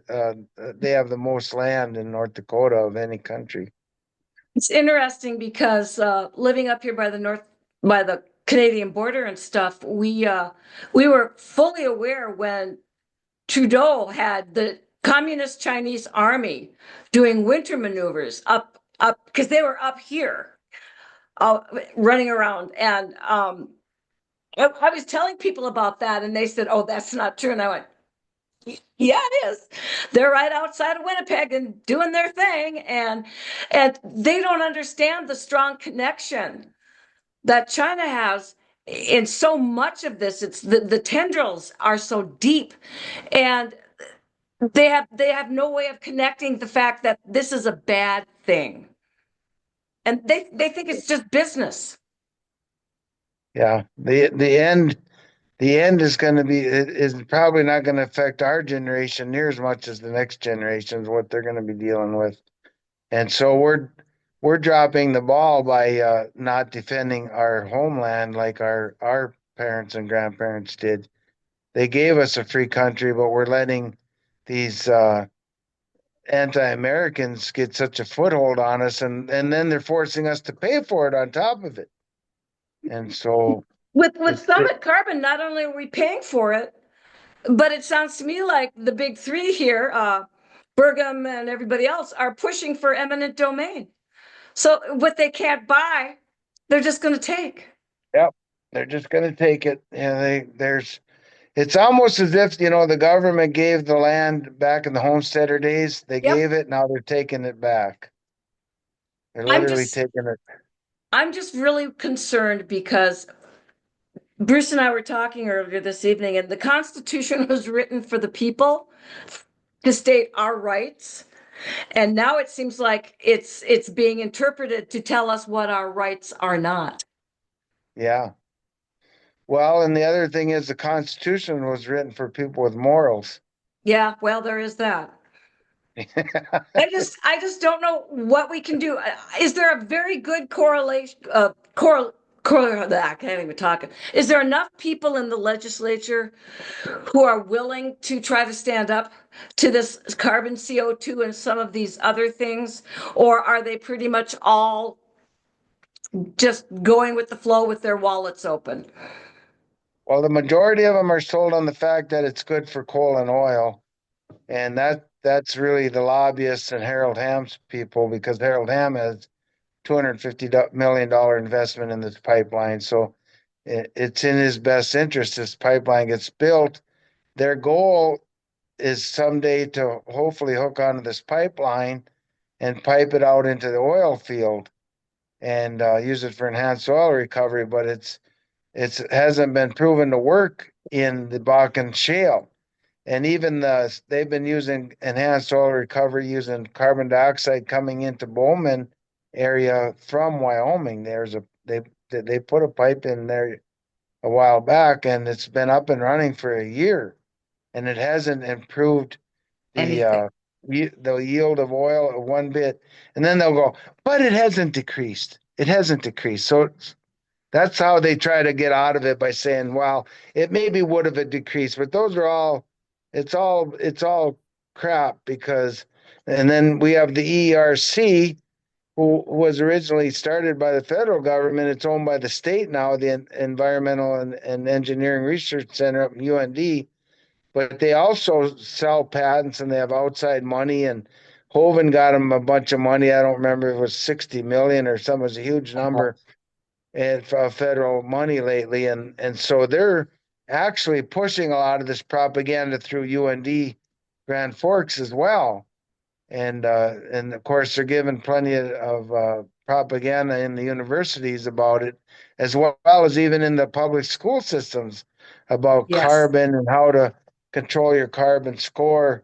They have the most land in North Dakota of any country. It's interesting because living up here by the Canadian border and stuff, we were fully aware when Trudeau had the communist Chinese army doing winter maneuvers up because they were up here, uh, running around, and I was telling people about that, and they said, "Oh, that's not true," and I went, yeah, it is. They're right outside of Winnipeg and doing their thing, and they don't understand the strong connection that China has in so much of this. It's the tendrils are so deep, and they have no way of connecting the fact that this is a bad thing, and they think it's just business. Yeah, the end is going to be is probably not going to affect our generation near as much as the next generations, what they're going to be dealing with. And so we're dropping the ball by not defending our homeland like our parents and grandparents did. They gave us a free country, but we're letting these anti-Americans get such a foothold on us, and then they're forcing us to pay for it on top of it. And so With it, it Summit Carbon, not only are we paying for it, but it sounds to me like the big three here, Burgum and everybody else, are pushing for eminent domain. So what they can't buy, they're just going to take. yep, they're just going to take it. Yeah, there's it's almost as if, the government gave the land back in the homesteader days. They Yep. gave it, now they're taking it back. They're I'm literally just taking it. I'm just really concerned because Bruce and I were talking earlier this evening, and the Constitution was written for the people to state our rights. And now it seems like it's being interpreted to tell us what our rights are not. Yeah. Well, and the other thing is the Constitution was written for people with morals. Yeah, well, there is that. I just don't know what we can do. Is there a very good correlation? I can't even talk. Is there enough people in the legislature who are willing to try to stand up to this carbon CO2 and some of these other things, or are they pretty much all just going with the flow with their wallets open? Well, the majority of them are sold on the fact that it's good for coal and oil. And that's really the lobbyists and Harold Hamm's people, because Harold Hamm has $250 million investment in this pipeline. So it's in his best interest this pipeline gets built. Their goal is someday to hopefully hook onto this pipeline and pipe it out into the oil field and use it for enhanced oil recovery. But it hasn't been proven to work in the Bakken shale. And even they've been using enhanced oil recovery using carbon dioxide coming into Bowman area from Wyoming. They put a pipe in there a while back, and it's been up and running for a year. and it hasn't improved the Anything. the yield of oil one bit. And then they'll go, but it hasn't decreased. It hasn't decreased. So that's how they try to get out of it by saying, well, it maybe would have decreased, but those are all, it's all crap because, and then we have the ERC, who was originally started by the federal government. It's owned by the state now, the Environmental and Engineering Research Center up in UND, but they also sell patents and they have outside money. And Hovind got them a bunch of money. I don't remember if it was 60 million or something. It was a huge number and federal money lately, and so they're actually pushing a lot of this propaganda through UND Grand Forks as well, and of course they're giving plenty of propaganda in the universities about it, as well as even in the public school systems about Yes. carbon and how to control your carbon score.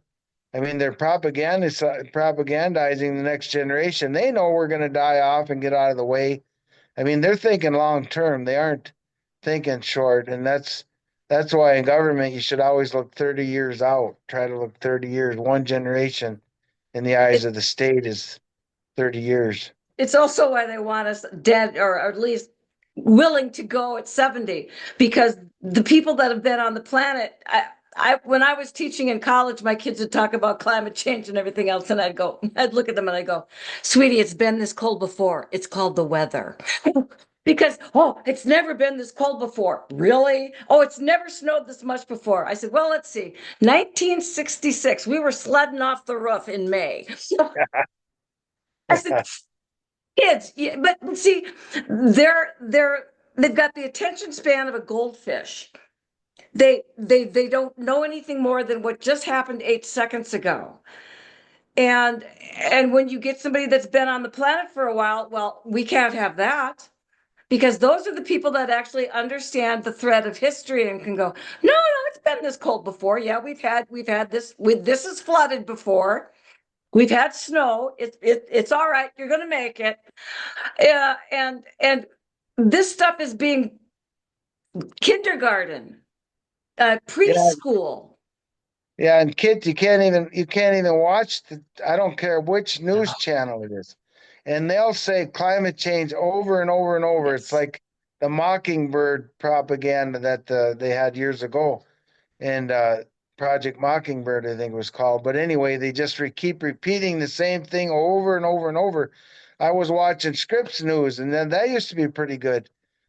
I mean, they're propagandizing the next generation. They know we're going to die off and get out of the way. I mean, they're thinking long term. They aren't thinking short, and that's why in government you should always look 30 years out. Try to look 30 years. One generation in the eyes It, of the state is 30 years. it's also why they want us dead or at least willing to go at 70 because the people that have been on the planet, when I was teaching in college, my kids would talk about climate change and everything else, and I'd look at them and I'd go, "Sweetie, it's been this cold before. It's called the weather." Because, oh, it's never been this cold before. Really? Oh, it's never snowed this much before. I said, well, let's see. 1966, we were sledding off the roof in May. I said, kids, yeah, but see, they've got the attention span of a goldfish. They don't know anything more than what just happened 8 seconds ago. And and when you get somebody that's been on the planet for a while, well, we can't have that because those are the people that actually understand the thread of history and can go, no, no, it's been this cold before. Yeah, we've had this. This is flooded before. We've had snow. It's all right. You're going to make it. And this stuff is being kindergarten, Yeah, preschool. yeah, and kids, you can't even watch I don't care which news channel it is, and they'll say climate change over and over and over. It's Yes. like the Mockingbird propaganda that they had years ago. And Project Mockingbird, I think it was called. But anyway, they just keep repeating the same thing over and over and over. I was watching Scripps News, and then that used to be pretty good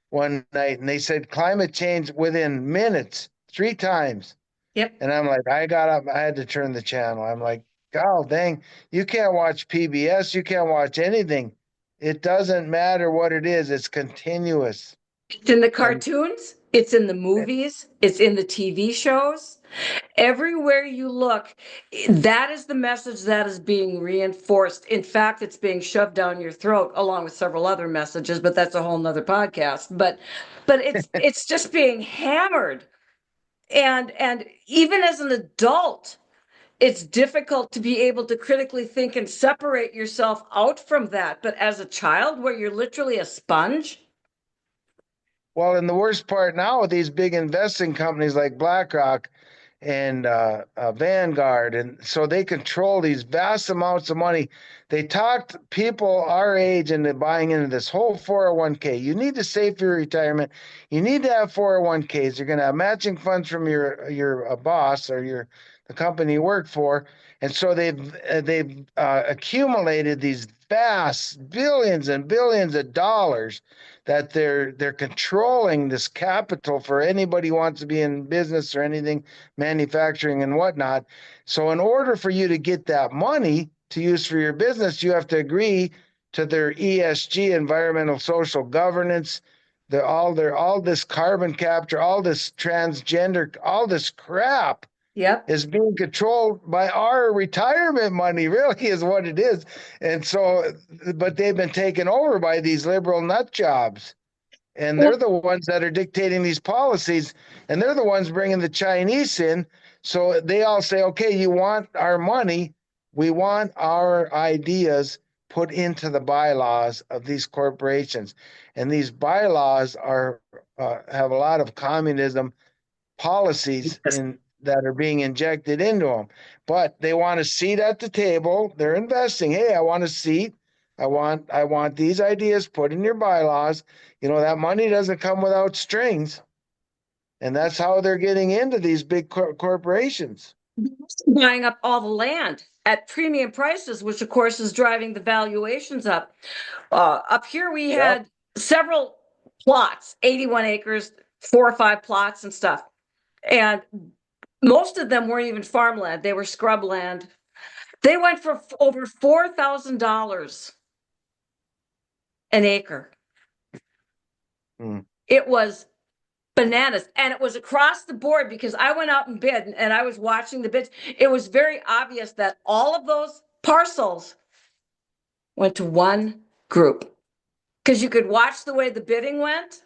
one night, and they said climate change within minutes, three times. Yep. And I'm like, I got up, I had to turn the channel. I'm like, God dang, you can't watch PBS, you can't watch anything. It doesn't matter what it is, it's continuous. It's in the And cartoons. It's in the movies. It's in the TV shows. Everywhere you look, that is the message that is being reinforced. In fact, it's being shoved down your throat along with several other messages, but that's a whole nother podcast. But it's just being hammered. And even as an adult, it's difficult to be able to critically think and separate yourself out from that. But as a child, where you're literally a sponge, well, and the worst part now with these big investing companies like BlackRock and Vanguard, and so they control these vast amounts of money. They talked people our age into buying into this whole 401k. You need to save for your retirement. You need to have 401ks. You're going to have matching funds from your boss or the company you work for, and so they've accumulated these vast billions and billions of dollars that they're controlling this capital for anybody who wants to be in business or anything, manufacturing and whatnot. So in order for you to get that money to use for your business, you have to agree to their ESG, environmental social governance, all this carbon capture, all this transgender, all this crap yep. is being controlled by our retirement money, really is what it is. And so, but they've been taken over by these liberal nut jobs. And they're the ones that are dictating these policies, and they're the ones bringing the Chinese in. So they all say, okay, you want our money. We want our ideas put into the bylaws of these corporations. And these bylaws have a lot of communism policies Yes. in that are being injected into them. But they want a seat at the table. They're investing. Hey, I want a seat. I want these ideas put in your bylaws. That money doesn't come without strings. And that's how they're getting into these big corporations. Buying up all the land at premium prices, which of course is driving the valuations up. Up here, we Yep. had several plots, 81 acres, 4 or 5 plots and stuff. And most of them weren't even farmland, they were scrubland. They went for over $4,000 an acre. Hmm. It was bananas. And it was across the board because I went out and bid and I was watching the bids. It was very obvious that all of those parcels went to one group because you could watch the way the bidding went.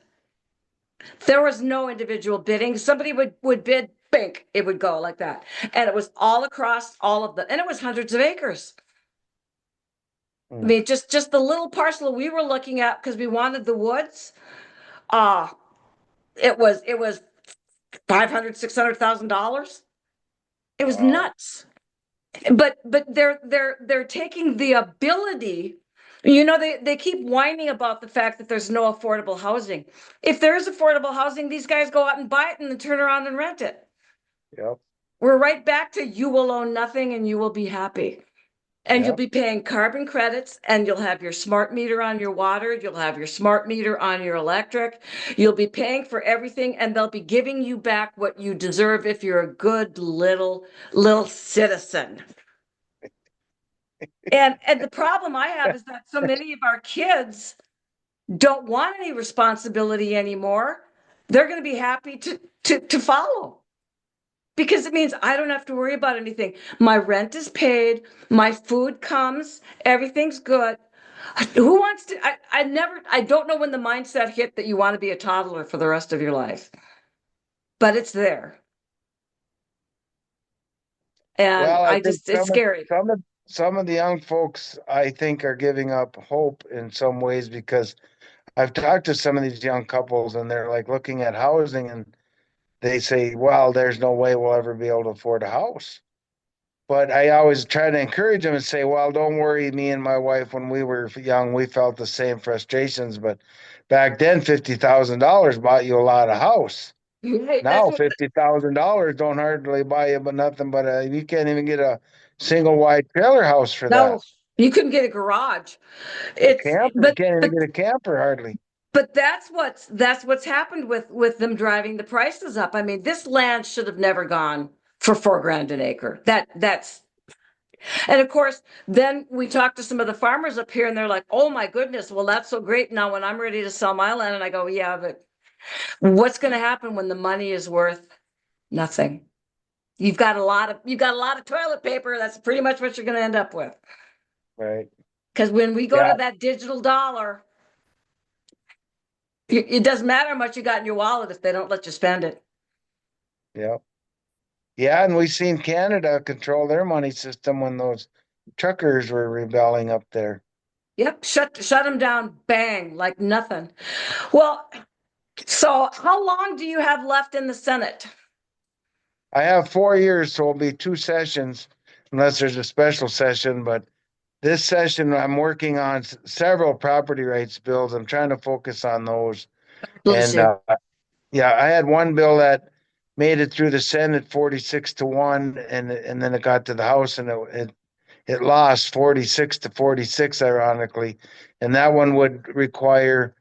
There was no individual bidding. Somebody would bid, bink, it would go like that. And it was all across all of and it was hundreds of acres. I mean, just the little parcel we were looking at because we wanted the woods. It was $500,000-$600,000. It was Wow. nuts. But they're taking the ability. They keep whining about the fact that there's no affordable housing. If there is affordable housing, these guys go out and buy it and then turn around and rent it. Yep. We're right back to you will own nothing and you will be happy. And you'll Yep. be paying carbon credits and you'll have your smart meter on your water. You'll have your smart meter on your electric. You'll be paying for everything and they'll be giving you back what you deserve if you're a good little citizen. And the problem I have is that so many of our kids don't want any responsibility anymore. They're going to be happy to follow because it means I don't have to worry about anything. My rent is paid, my food comes, everything's good. Who wants to? I don't know when the mindset hit that you want to be a toddler for the rest of your life, but it's there. And Well, I I think just, it's scary. some of the young folks, I think, are giving up hope in some ways because I've talked to some of these young couples and they're like looking at housing and they say, well, there's no way we'll ever be able to afford a house. But I always try to encourage them and say, well, don't worry. Me and my wife, when we were young, we felt the same frustrations. But back then, $50,000 bought you a lot of house. Right, that's Now, what. $50,000 don't hardly buy you but nothing but you can't even get a single wide trailer house for No, that. you couldn't get a garage. A It's camper, you but can't even but get a camper hardly. but that's what's happened with them driving the prices up. I mean, this land should have never gone for 4 grand an acre. That's and of course, then we talked to some of the farmers up here, and they're like, "Oh my goodness, well that's so great." Now, when I'm ready to sell my land, and I go, "Yeah, but what's going to happen when the money is worth nothing? You've got a lot of toilet paper. That's pretty much what you're going to end up with." Right. Because when we go Yeah. to that digital dollar, it doesn't matter how much you got in your wallet if they don't let you spend it. Yeah. Yeah. And we've seen Canada control their money system when those truckers were rebelling up there. Yep, shut them down, bang, like nothing. Well, so how long do you have left in the Senate? I have 4 years, so it'll be two sessions unless there's a special session. But this session, I'm working on several property rights bills. I'm trying to focus on those. Bless And you. yeah, I had one bill that made it through the Senate 46-1, and then it got to the House and it lost 46-46, ironically. And that one would require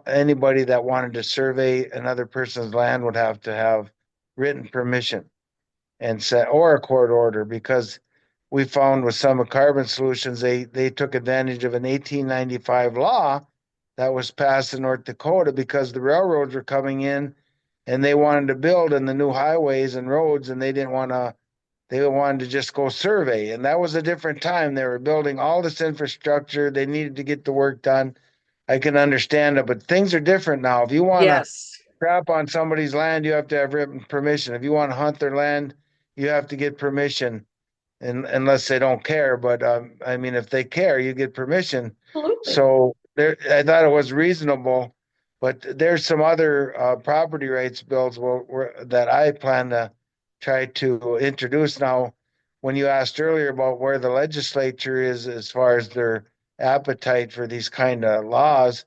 anybody that wanted to survey another person's land would have to have written permission and set or a court order because we found with some of Carbon Solutions, they took advantage of an 1895 law that was passed in North Dakota because the railroads were coming in and they wanted to build in the new highways and roads and they wanted to just go survey. And that was a different time. They were building all this infrastructure. They needed to get the work done. I can understand it, but things are different now. If you want to Yes. crap on somebody's land, you have to have written permission. If you want to hunt their land, you have to get permission, and unless they don't care. But I mean, if they care, you get permission. Absolutely. So there, I thought it was reasonable. But there's some other property rights bills that I plan to try to introduce. Now, when you asked earlier about where the legislature is as far as their appetite for these kind of laws,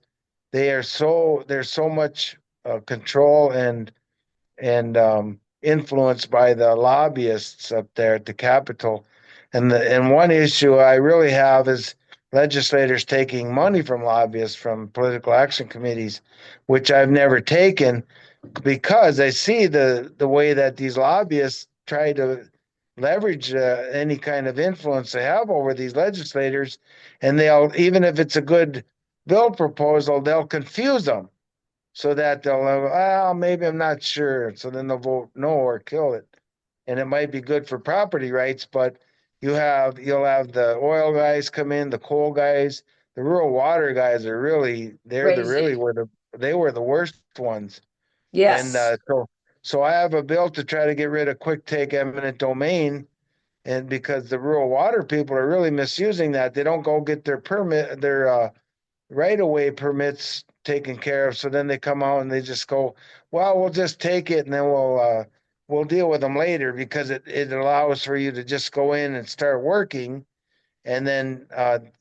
there's so much control and influenced by the lobbyists up there at the Capitol. And one issue I really have is legislators taking money from lobbyists from political action committees, which I've never taken because I see the way that these lobbyists try to leverage any kind of influence they have over these legislators, and they'll, even if it's a good bill proposal, they'll confuse them so that they'll well, maybe I'm not sure. So then they'll vote no or kill it. And it might be good for property rights, but you'll have the oil guys come in, the coal guys, the rural water guys are really they're the really Crazy. were they were the worst ones. And Yes. so I have a bill to try to get rid of quick take eminent domain. And because the rural water people are really misusing that, they don't go get their permit, their right of way permits taken care of. So then they come out and they just go, well, we'll just take it and then we'll deal with them later because it allows for you to just go in and start working, and then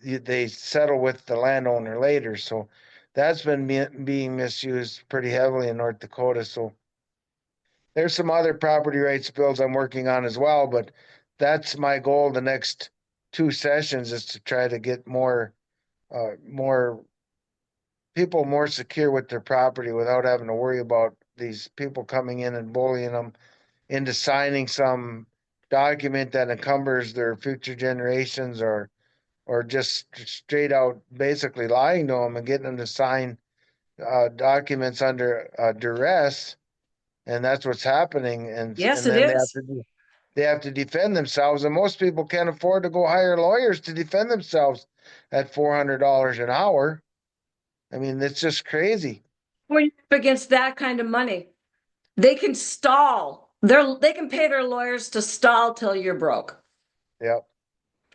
they settle with the landowner later. So that's been being misused pretty heavily in North Dakota. So there's some other property rights bills I'm working on as well, but that's my goal the next two sessions is to try to get more people more secure with their property without having to worry about these people coming in and bullying them into signing some document that encumbers their future generations, or just straight out basically lying to them and getting them to sign documents under duress. And that's what's happening. Yes, And it then is. they have to defend themselves, and most people can't afford to go hire lawyers to defend themselves at $400 an hour. I mean, it's just crazy. When you're up against that kind of money, they can stall. They can pay their lawyers to stall till you're broke. Yep,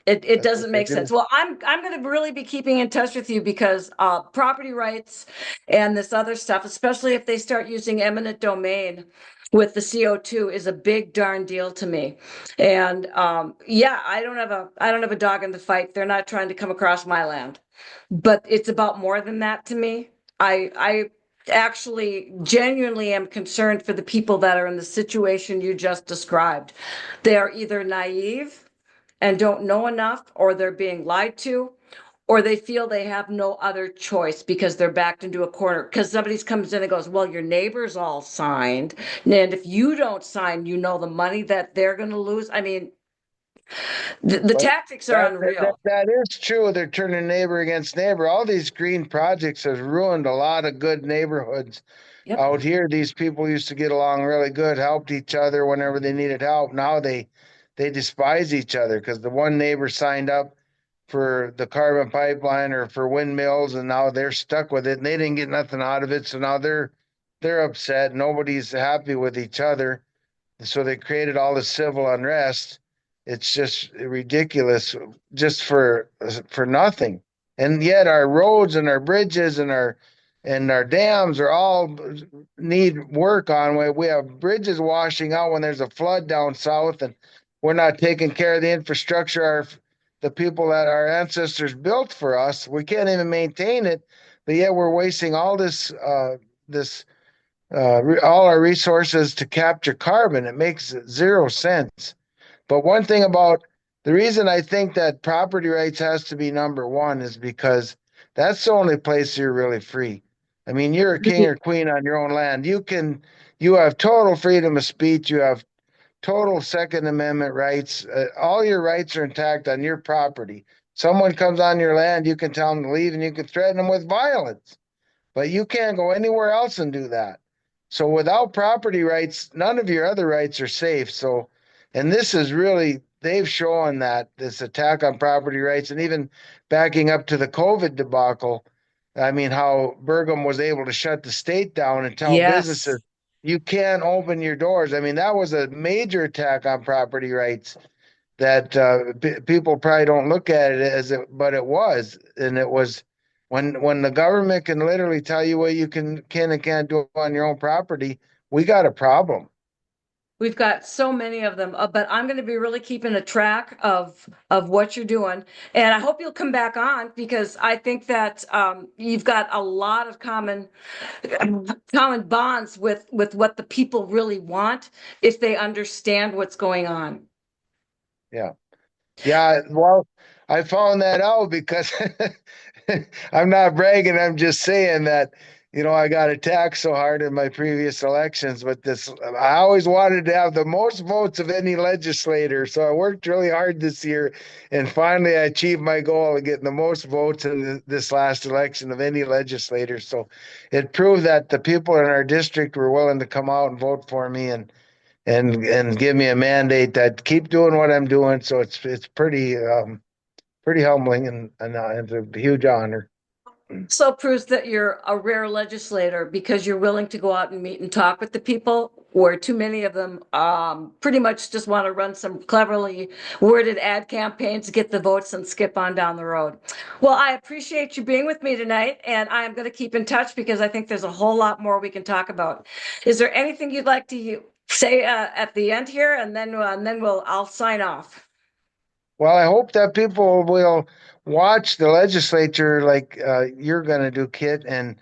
It that's what doesn't they make do. sense. Well, I'm going to really be keeping in touch with you because property rights and this other stuff, especially if they start using eminent domain with the CO2, is a big darn deal to me. And yeah, I don't have a dog in the fight. They're not trying to come across my land, but it's about more than that to me. I actually genuinely am concerned for the people that are in the situation you just described. They are either naive and don't know enough, or they're being lied to, or they feel they have no other choice because they're backed into a corner. Because somebody comes in and goes, well, your neighbors all signed. And if you don't sign, you know the money that they're going to lose. I mean, the But tactics are unreal. that is true. They're turning neighbor against neighbor. All these green projects have ruined a lot of good neighborhoods Yep. out here. These people used to get along really good, helped each other whenever they needed help. Now they despise each other because the one neighbor signed up for the carbon pipeline or for windmills, and now they're stuck with it and they didn't get nothing out of it. So now they're upset. Nobody's happy with each other. So they created all this civil unrest. It's just ridiculous, just for nothing. And yet our roads and our bridges and our dams are all need work on. We have bridges washing out when there's a flood down south, and we're not taking care of the infrastructure the people that our ancestors built for us. We can't even maintain it, but yet we're wasting all this all our resources to capture carbon. It makes zero sense. But one thing about the reason I think that property rights has to be number one is because that's the only place you're really free. I mean, you're a king or queen on your own land. You have total freedom of speech. You have total Second Amendment rights. All your rights are intact on your property. Someone comes on your land, you can tell them to leave and you can threaten them with violence, but you can't go anywhere else and do that. So without property rights, none of your other rights are safe. So, and this is really, they've shown that this attack on property rights, and even backing up to the COVID debacle, I mean, how Burgum was able to shut the state down and tell Yes. businesses, you can't open your doors. I mean, that was a major attack on property rights that people probably don't look at it as it, but it was, and it was when the government can literally tell you what you can and can't do on your own property, we got a problem. We've got so many of them, but I'm going to be really keeping a track of what you're doing, and I hope you'll come back on because I think that you've got a lot of common bonds with what the people really want if they understand what's going on. Yeah. Yeah, well, I found that out because I'm not bragging. I'm just saying that, I got attacked so hard in my previous elections, but I always wanted to have the most votes of any legislator. So I worked really hard this year, and finally I achieved my goal of getting the most votes in this last election of any legislator. So it proved that the people in our district were willing to come out and vote for me, and give me a mandate that keep doing what I'm doing. So it's pretty humbling, and it's a huge honor. So proves that you're a rare legislator because you're willing to go out and meet and talk with the people, where too many of them pretty much just want to run some cleverly worded ad campaigns to get the votes and skip on down the road. Well, I appreciate you being with me tonight, and I'm going to keep in touch because I think there's a whole lot more we can talk about. Is there anything you'd like to say at the end here, and then I'll sign off. Well, I hope that people will watch the legislature like you're going to do, Kit, and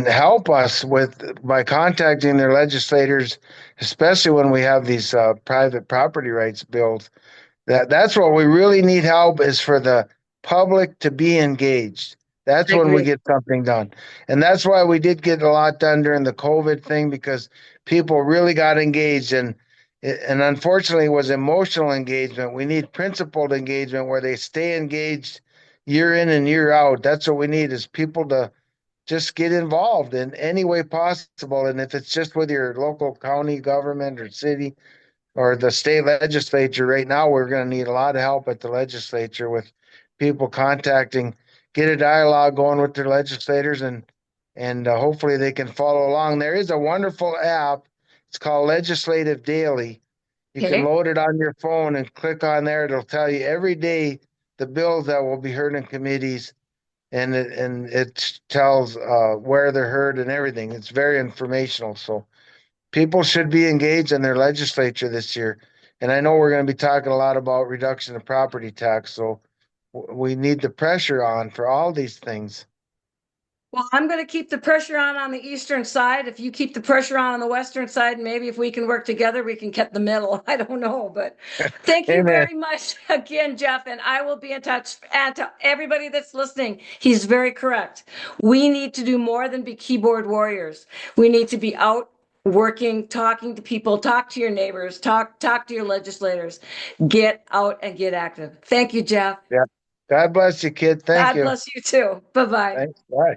help us with by contacting their legislators, especially when we have these private property rights bills. That's what we really need help is for the public to be engaged. That's I when we agree. get something done. And that's why we did get a lot done during the COVID thing, because people really got engaged, and unfortunately it was emotional engagement. We need principled engagement where they stay engaged year in and year out. That's what we need, is people to just get involved in any way possible. And if it's just with your local county government or city, or the state legislature, right now we're going to need a lot of help at the legislature with people contacting, get a dialogue going with their legislators, and hopefully they can follow along. There is a wonderful app. It's called Legislative Daily. You can Okay. load it on your phone and click on there. It'll tell you every day the bills that will be heard in committees, and it tells where they're heard and everything. It's very informational. So people should be engaged in their legislature this year. And I know we're going to be talking a lot about reduction of property tax. So we need the pressure on for all these things. Well, I'm going to keep the pressure on the eastern side. If you keep the pressure on the western side, maybe if we can work together, we can get the middle. I don't know, but thank you Amen. very much again, Jeff, and I will be in touch. And to everybody that's listening, he's very correct. We need to do more than be keyboard warriors. We need to be out working, talking to people, talk to your neighbors, talk to your legislators. Get out and get active. Thank you, Jeff. Yeah. God bless you, kid. Thank God you. bless you too. Bye-bye. Thanks. Bye.